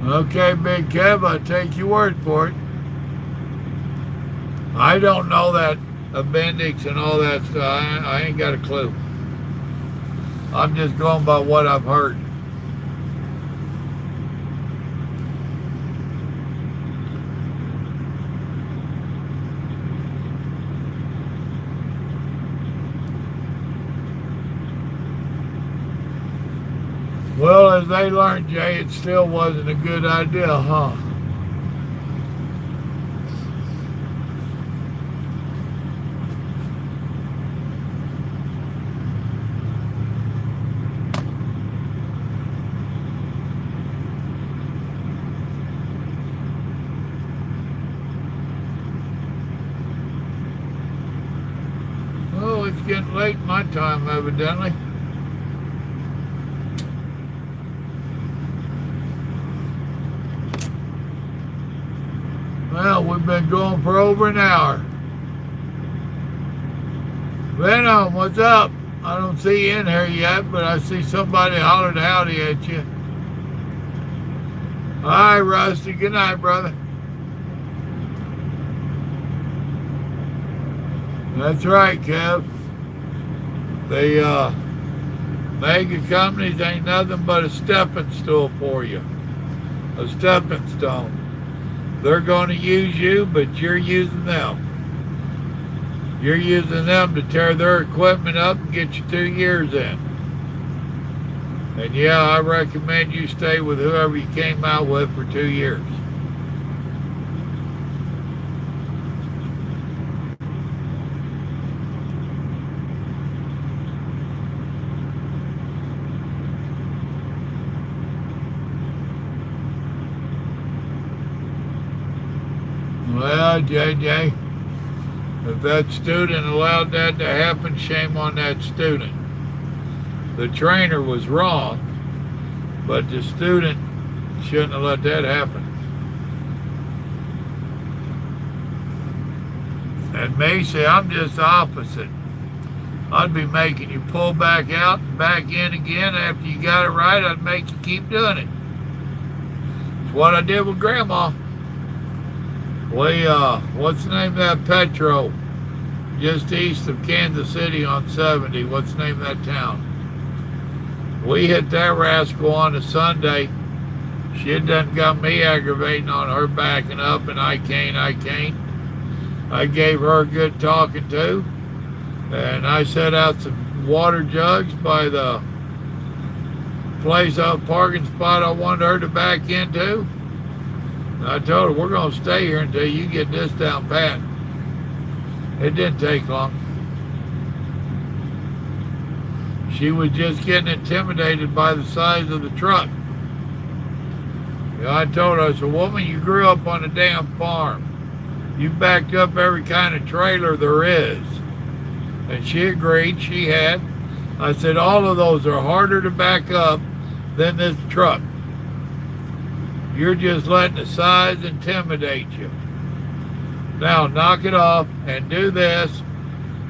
Okay, Big Kev, I take your word for it. I don't know that appendix and all that stuff. I ain't got a clue. I'm just going by what I've heard. Well, as they learned, Jay, it still wasn't a good idea, huh? Oh, it's getting late my time, evidently. Well, we've been going for over an hour. Venom, what's up? I don't see you in here yet, but I see somebody hollered howdy at you. Hi, Rusty. Good night, brother. That's right, Kev. The mega companies ain't nothing but a stepping stool for you. A stepping stone. They're going to use you, but you're using them. You're using them to tear their equipment up and get you 2 years in. And yeah, I recommend you stay with whoever you came out with for 2 years. Well, JJ, if that student allowed that to happen, shame on that student. The trainer was wrong, but the student shouldn't have let that happen. And Macy, I'm just the opposite. I'd be making you pull back out and back in again after you got it right. I'd make you keep doing it. It's what I did with Grandma. What's the name of that Petro? Just east of Kansas City on 70. What's the name of that town? We hit that rascal on a Sunday. She done got me aggravating on her backing up, and I can't. I gave her a good talking to, and I set out some water jugs by the parking spot I wanted her to back into. I told her, we're going to stay here until you get this down pat. It didn't take long. She was just getting intimidated by the size of the truck. You know, I told her, I said, woman, you grew up on a damn farm. You backed up every kind of trailer there is. And she agreed, she had. I said, all of those are harder to back up than this truck. You're just letting the size intimidate you. Now knock it off and do this,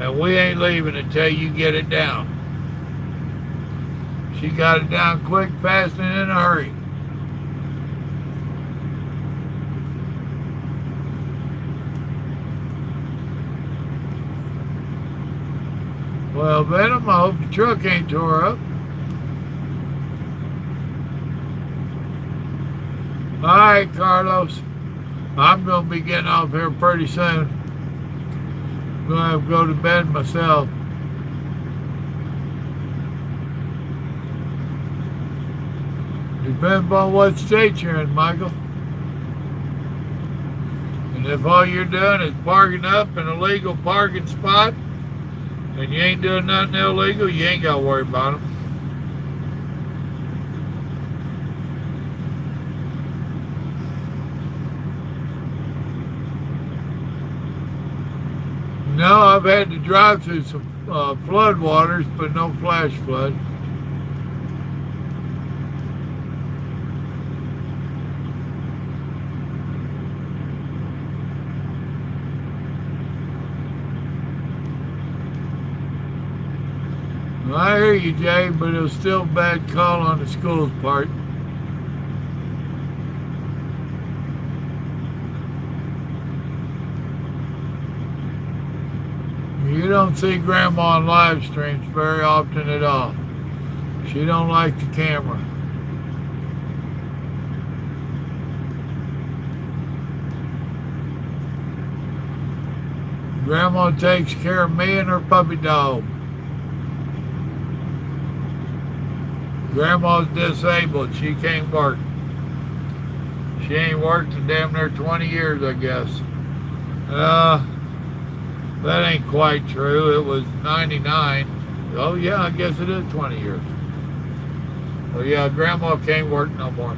and we ain't leaving until you get it down. She got it down quick, fast, and in a hurry. Well, Venom, I hope the truck ain't tore up. All right, Carlos. I'm going to be getting off here pretty soon. I'm going to have to go to bed myself. Depends on what state you're in, Michael. And if all you're doing is parking up in a legal parking spot, and you ain't doing nothing illegal, you ain't got to worry about them. No, I've had to drive through some flood waters, but no flash flood. Well, I hear you, Jay, but it was still a bad call on the school's part. You don't see Grandma on live streams very often at all. She don't like the camera. Grandma takes care of me and her puppy dog. Grandma's disabled. She can't work. She ain't worked in damn near 20 years, I guess. That ain't quite true. It was 99. Oh, yeah, I guess it is 20 years. Oh, yeah, Grandma can't work no more.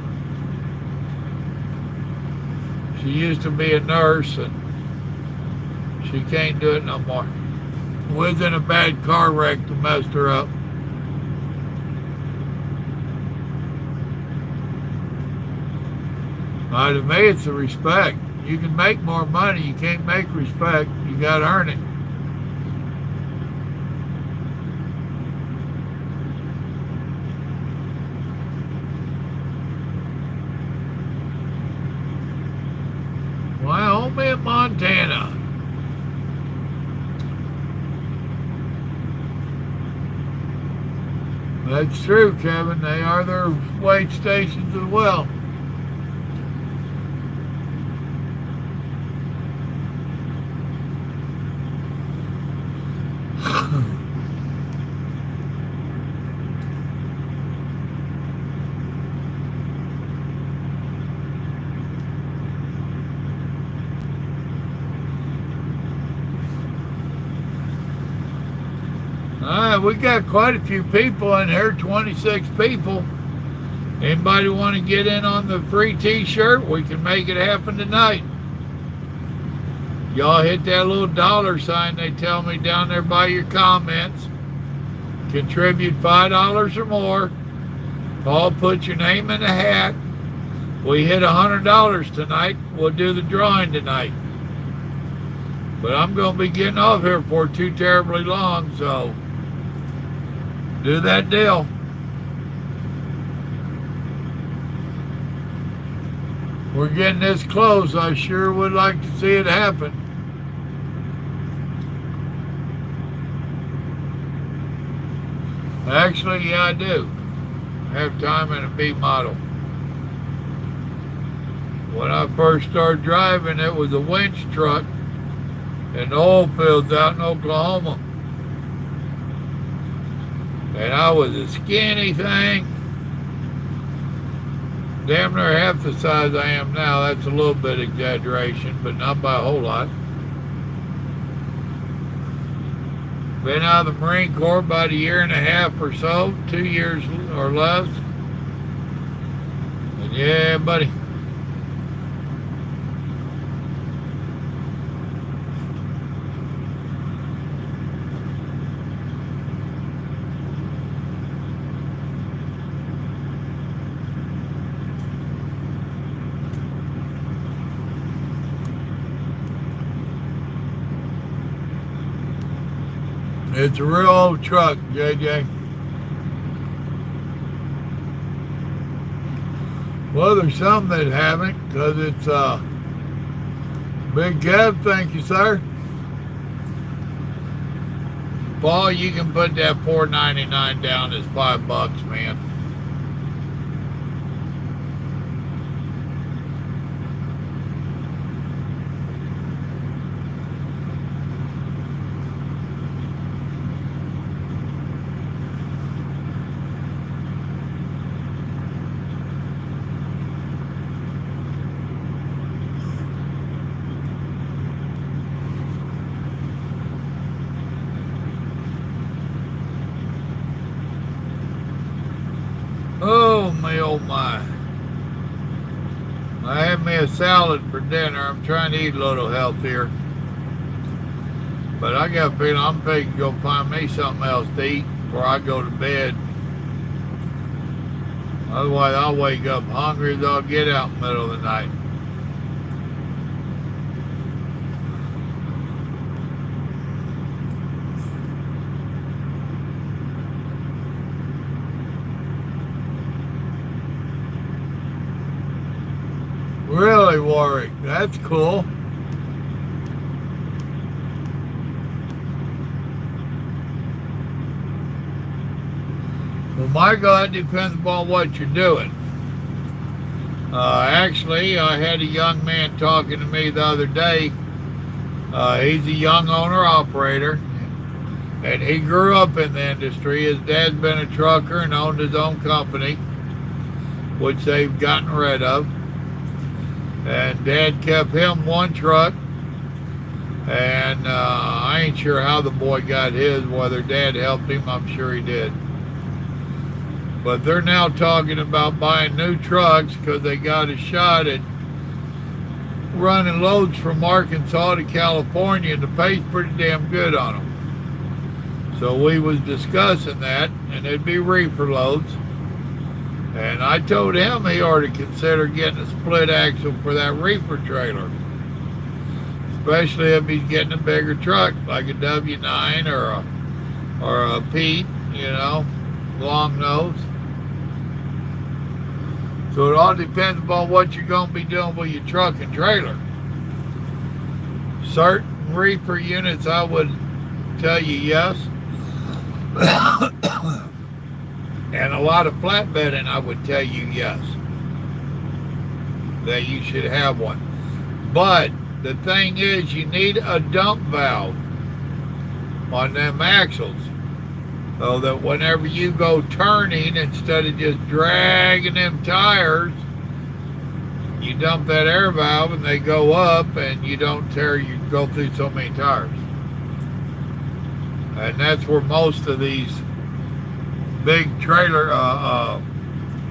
She used to be a nurse, and she can't do it no more. Was in a bad car wreck that messed her up. To me, it's the respect. You can make more money. You can't make respect. You got to earn it. Wyoming, Montana. That's true, Kevin. They are their wage stations as well. We got quite a few people in here, 26 people. Anybody want to get in on the free t-shirt? We can make it happen tonight. Y'all hit that little dollar sign they tell me down there by your comments. Contribute $5 or more. Paul, put your name in the hat. We hit $100 tonight. We'll do the drawing tonight. But I'm going to be getting off here for too terribly long, so do that deal. We're getting this close. I sure would like to see it happen. Actually, yeah, I do. I have time in a B model. When I first started driving, it was a winch truck in the oil fields out in Oklahoma. And I was a skinny thing. Damn near half the size I am now. That's a little bit exaggeration, but not by a whole lot. Been out of the Marine Corps about a year and a half or so, 2 years or less. And yeah, buddy. It's a real old truck, JJ. Well, there's some that haven't, because it's Big Kev, thank you, sir. Paul, you can put that $4.99 down as $5, man. Oh my. I had me a salad for dinner. I'm trying to eat a little healthier. But I got a feeling I'm fixing to go find me something else to eat before I go to bed. Otherwise, I'll wake up hungry as I'll get out in the middle of the night. Really, Warwick? That's cool. Well, Michael, that depends upon what you're doing. Actually, I had a young man talking to me the other day. He's a young owner-operator. And he grew up in the industry. His dad's been a trucker and owned his own company, which they've gotten rid of. And Dad kept him one truck. And I ain't sure how the boy got his, whether Dad helped him, I'm sure he did. But they're now talking about buying new trucks because they got a shot at running loads from Arkansas to California, and the pay's pretty damn good on them. So we was discussing that, and it'd be reefer loads. And I told him he ought to consider getting a split axle for that reefer trailer, especially if he's getting a bigger truck like a W9 or a Pete, long nose. So it all depends upon what you're going to be doing with your truck and trailer. Certain reefer units, I would tell you yes. And a lot of flatbedding, I would tell you yes, that you should have one. But the thing is, you need a dump valve on them axles, so that whenever you go turning, instead of just dragging them tires, you dump that air valve and they go up, and you don't you go through so many tires. And that's where most of these big trailer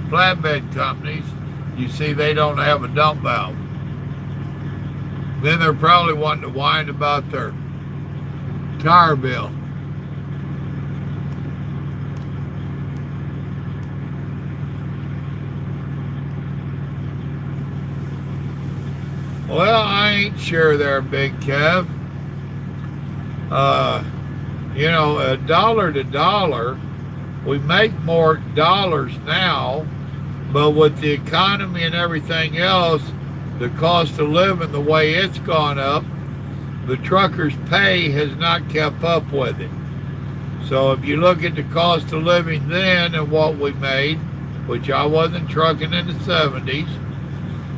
flatbed companies, you see, they don't have a dump valve. Then they're probably wanting to whine about their tire bill. Well, I ain't sure there, Big Kev. A dollar to dollar, we make more dollars now, but with the economy and everything else, the cost of living, the way it's gone up, the truckers' pay has not kept up with it. So if you look at the cost of living then and what we made, which I wasn't trucking in the 70s,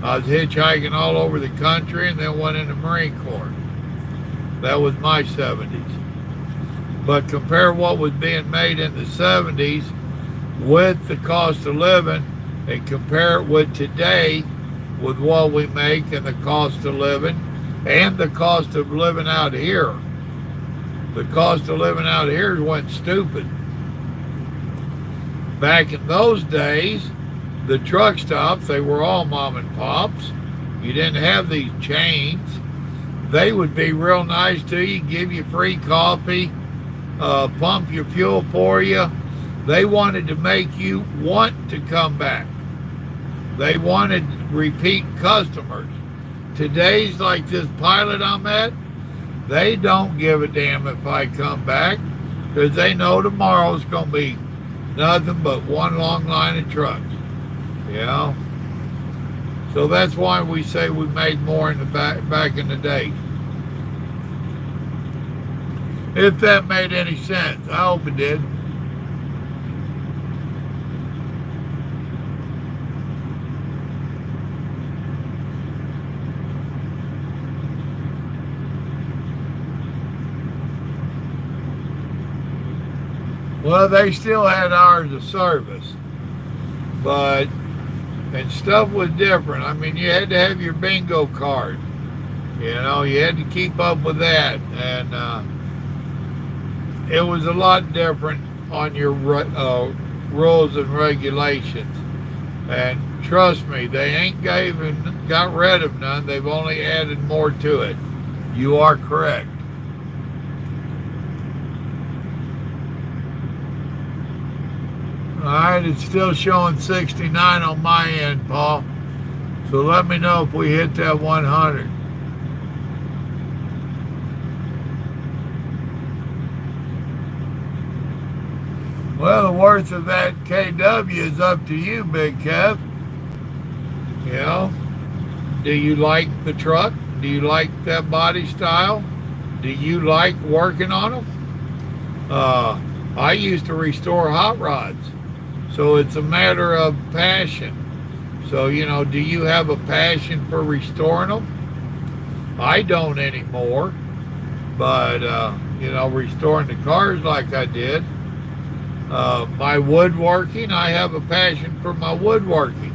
I was hitchhiking all over the country and then went in the Marine Corps. That was my 70s. But compare what was being made in the 70s with the cost of living, and compare it with today with what we make and the cost of living and the cost of living out here. The cost of living out here went stupid. Back in those days, the truck stops, they were all mom and pops. You didn't have these chains. They would be real nice to you, give you free coffee, pump your fuel for you. They wanted to make you want to come back. They wanted repeat customers. Today's like this pilot I'm at, they don't give a damn if I come back, because they know tomorrow's going to be nothing but one long line of trucks. So that's why we say we made more in the back in the day. If that made any sense. I hope it did. Well, they still had hours of service, and stuff was different. I mean, you had to have your bingo card. You had to keep up with that, and it was a lot different on your rules and regulations. And trust me, they ain't got rid of none. They've only added more to it. You are correct. All right, it's still showing 69 on my end, Paul. So let me know if we hit that 100. Well, the worth of that KW is up to you, Big Kev. Do you like the truck? Do you like that body style? Do you like working on them? I used to restore hot rods. So it's a matter of passion. So, do you have a passion for restoring them? I don't anymore. But, restoring the cars like I did. My woodworking, I have a passion for my woodworking,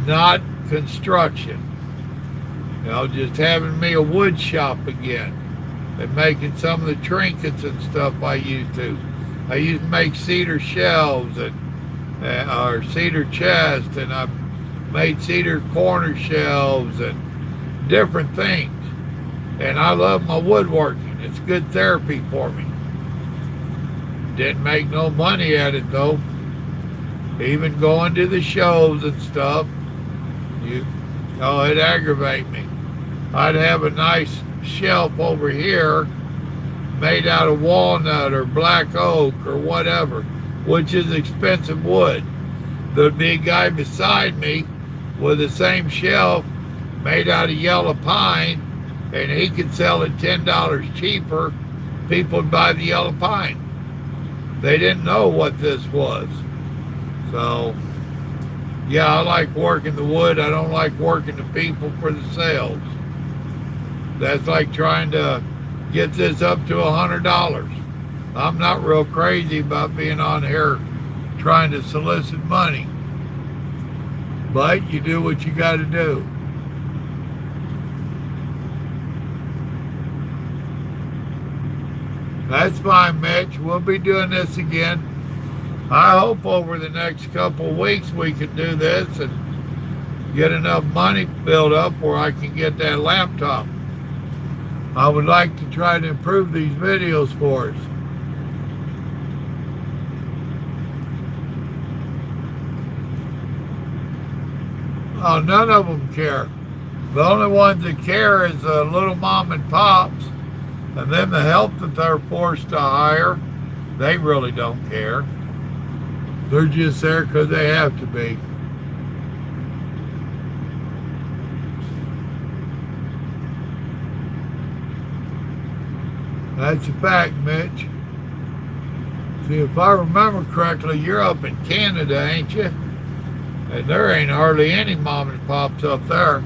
not construction. Just having me a wood shop again and making some of the trinkets and stuff I used to. I used to make cedar shelves or cedar chests, and I've made cedar corner shelves and different things. And I love my woodworking. It's good therapy for me. Didn't make no money at it though. Even going to the shows and stuff, it aggravates me. I'd have a nice shelf over here made out of walnut or black oak or whatever, which is expensive wood. There'd be a guy beside me with the same shelf made out of yellow pine, and he could sell it $10 cheaper. People would buy the yellow pine. They didn't know what this was. So, yeah, I like working the wood. I don't like working the people for the sales. That's like trying to get this up to $100. I'm not real crazy about being on here trying to solicit money. But you do what you got to do. That's fine, Mitch. We'll be doing this again. I hope over the next couple of weeks we can do this and get enough money built up where I can get that laptop. I would like to try to improve these videos for us. Oh, none of them care. The only ones that care is the little mom and pops, and then the help that they're forced to hire. They really don't care. They're just there because they have to be. That's a fact, Mitch. See, if I remember correctly, you're up in Canada, ain't you? And there ain't hardly any mom and pops up there.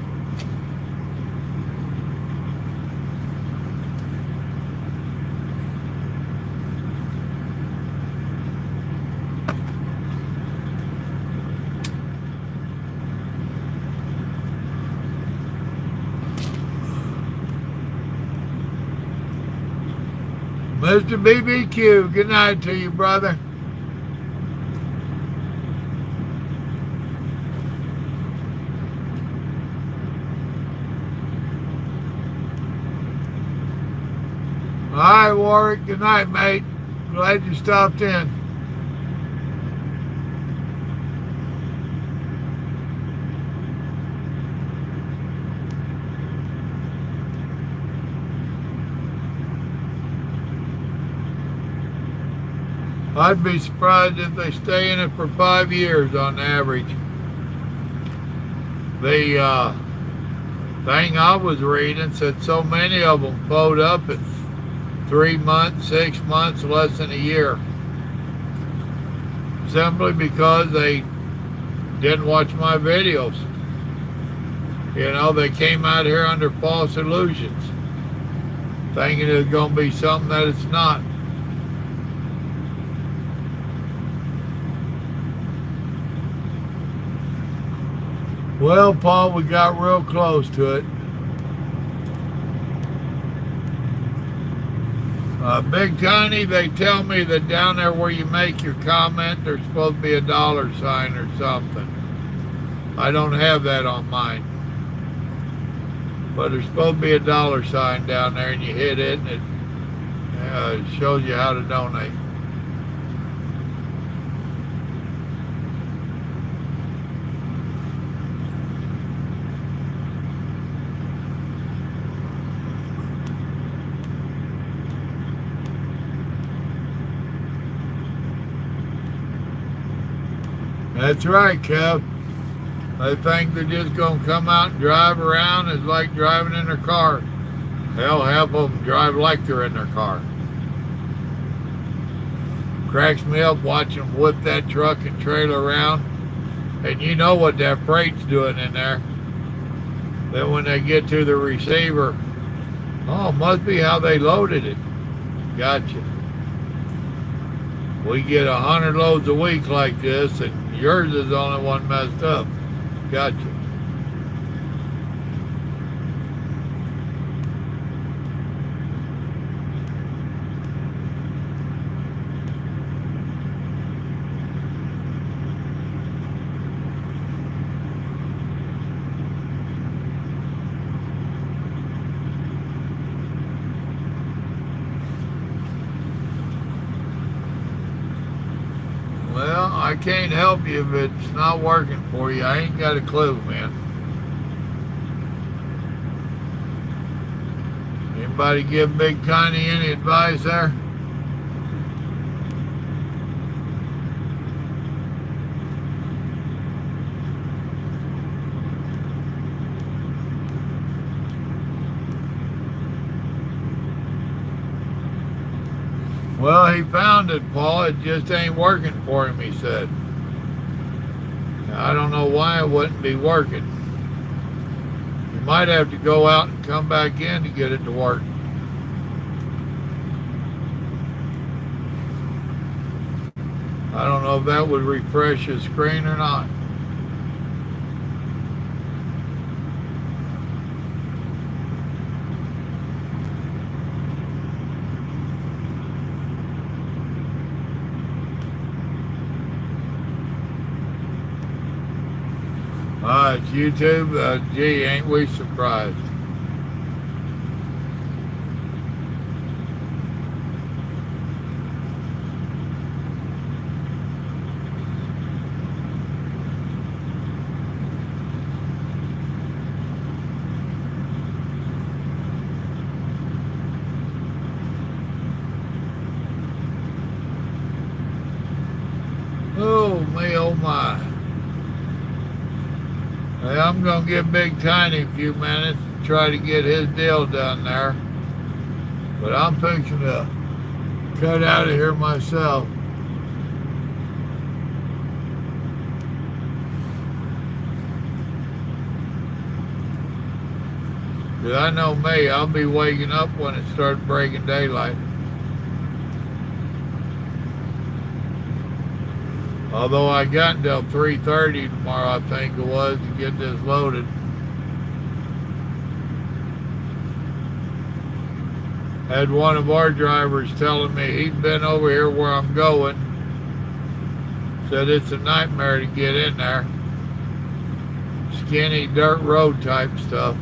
Mr. BBQ, good night to you, brother. All right, Warwick, good night, mate. Glad you stopped in. I'd be surprised if they stay in it for 5 years on average. The thing I was reading said so many of them fold up in 3 months, 6 months, less than a year. Simply because they didn't watch my videos. They came out here under false illusions, thinking it was going to be something that it's not. Well, Paul, we got real close to it. Big Tiny, they tell me that down there where you make your comment, there's supposed to be a $sign or something. I don't have that on mine. But there's supposed to be a $sign down there, and you hit it, and it shows you how to donate. That's right, Kev. They think they're just going to come out and drive around. It's like driving in their car. Hell, half of them drive like they're in their car. Cracks me up watching them whip that truck and trailer around. And you know what that freight's doing in there. Then when they get to the receiver, oh, it must be how they loaded it. Gotcha. We get 100 loads a week like this, and yours is the only one messed up. Gotcha. Well, I can't help you if it's not working for you. I ain't got a clue, man. Anybody give Big Connie any advice there? Well, he found it, Paul. It just ain't working for him, he said. I don't know why it wouldn't be working. You might have to go out and come back in to get it to work. I don't know if that would refresh his screen or not. It's YouTube. Gee, ain't we surprised? Oh, me, oh my. Hey, I'm going to give Big Tiny a few minutes to try to get his deal done there. But I'm fixing to cut out of here myself. Because I know me, I'll be waking up when it starts breaking daylight. Although I got until 3:30 tomorrow, I think it was, to get this loaded. Had one of our drivers telling me he'd been over here where I'm going. Said it's a nightmare to get in there. Skinny dirt road type stuff.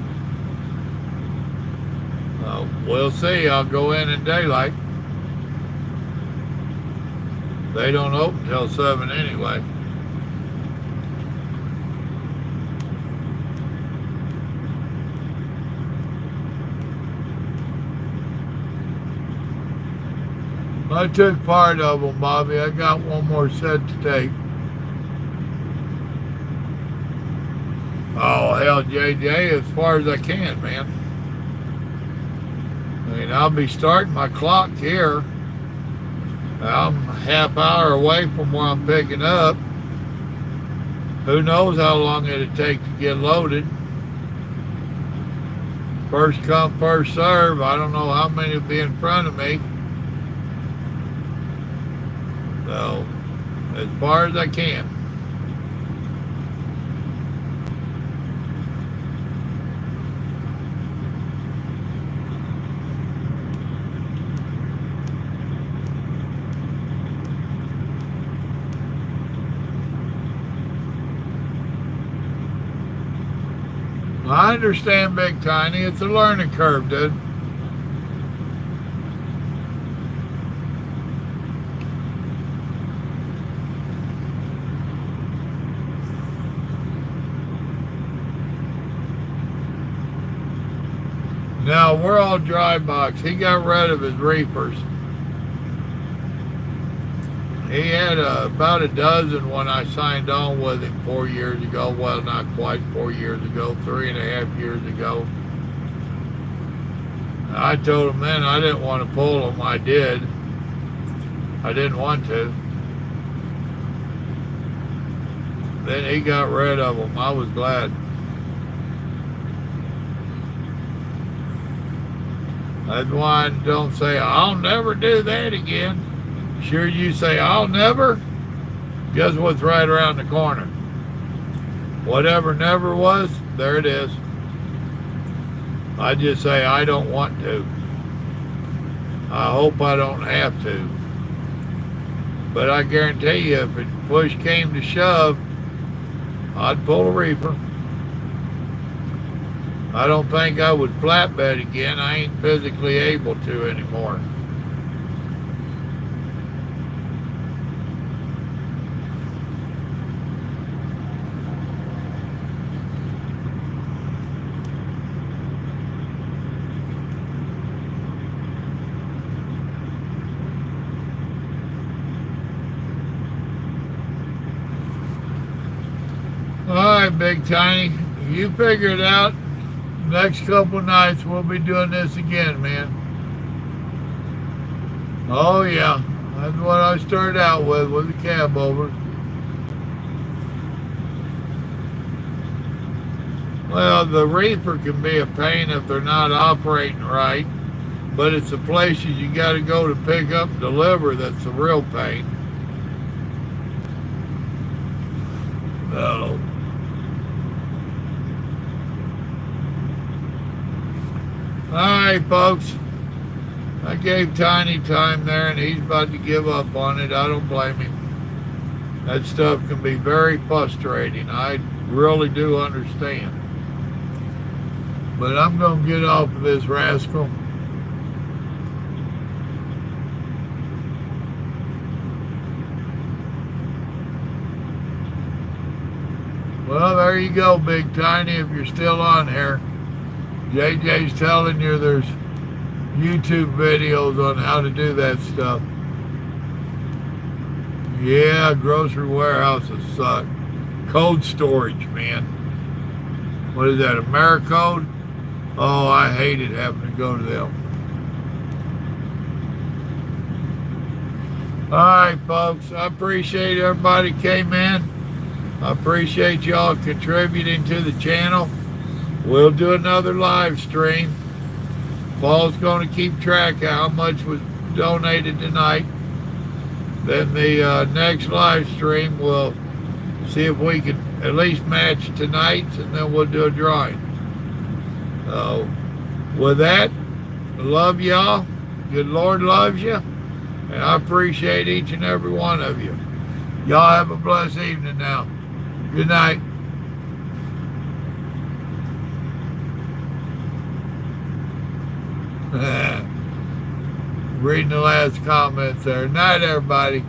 We'll see. I'll go in daylight. They don't open till 7 anyway. I took part of them, Bobby. I got one more set to take. Oh, hell, JJ, as far as I can, man. I mean, I'll be starting my clock here. I'm a half hour away from where I'm picking up. Who knows how long it'll take to get loaded. First come, first serve. I don't know how many will be in front of me. So, as far as I can. I understand, Big Tiny. It's a learning curve, dude. Now, we're all dry box. He got rid of his reefers. He had about a dozen when I signed on with him 4 years ago. Well, not quite 4 years ago, 3.5 years ago. I told him then I didn't want to pull them. I did. I didn't want to. Then he got rid of them. I was glad. That's why I don't say, I'll never do that again. Sure, you say, I'll never? Guess what's right around the corner? Whatever never was, there it is. I just say, I don't want to. I hope I don't have to. But I guarantee you, if it push came to shove, I'd pull a reefer. I don't think I would flatbed again. I ain't physically able to anymore. All right, Big Tiny, you figure it out. Next couple of nights we'll be doing this again, man. Oh yeah, that's what I started out with a cab over. Well, the reefer can be a pain if they're not operating right, but it's the places you got to go to pick up and deliver that's the real pain. Oh. Alright, folks. I gave Tiny time there, and he's about to give up on it. I don't blame him. That stuff can be very frustrating. I really do understand. But I'm going to get off of this rascal. Well, there you go, Big Tiny, if you're still on here. JJ's telling you there's YouTube videos on how to do that stuff. Yeah, grocery warehouses suck. Cold storage, man. What is that, Americode? Oh, I hated having to go to them. All right, folks. I appreciate everybody came in. I appreciate y'all contributing to the channel. We'll do another live stream. Paul's going to keep track of how much was donated tonight. Then the next live stream, we'll see if we can at least match tonight's, and then we'll do a drawing. With that, I love y'all. Good Lord loves you. And I appreciate each and every one of you. Y'all have a blessed evening now. Good night. Reading the last comments there. Night, everybody.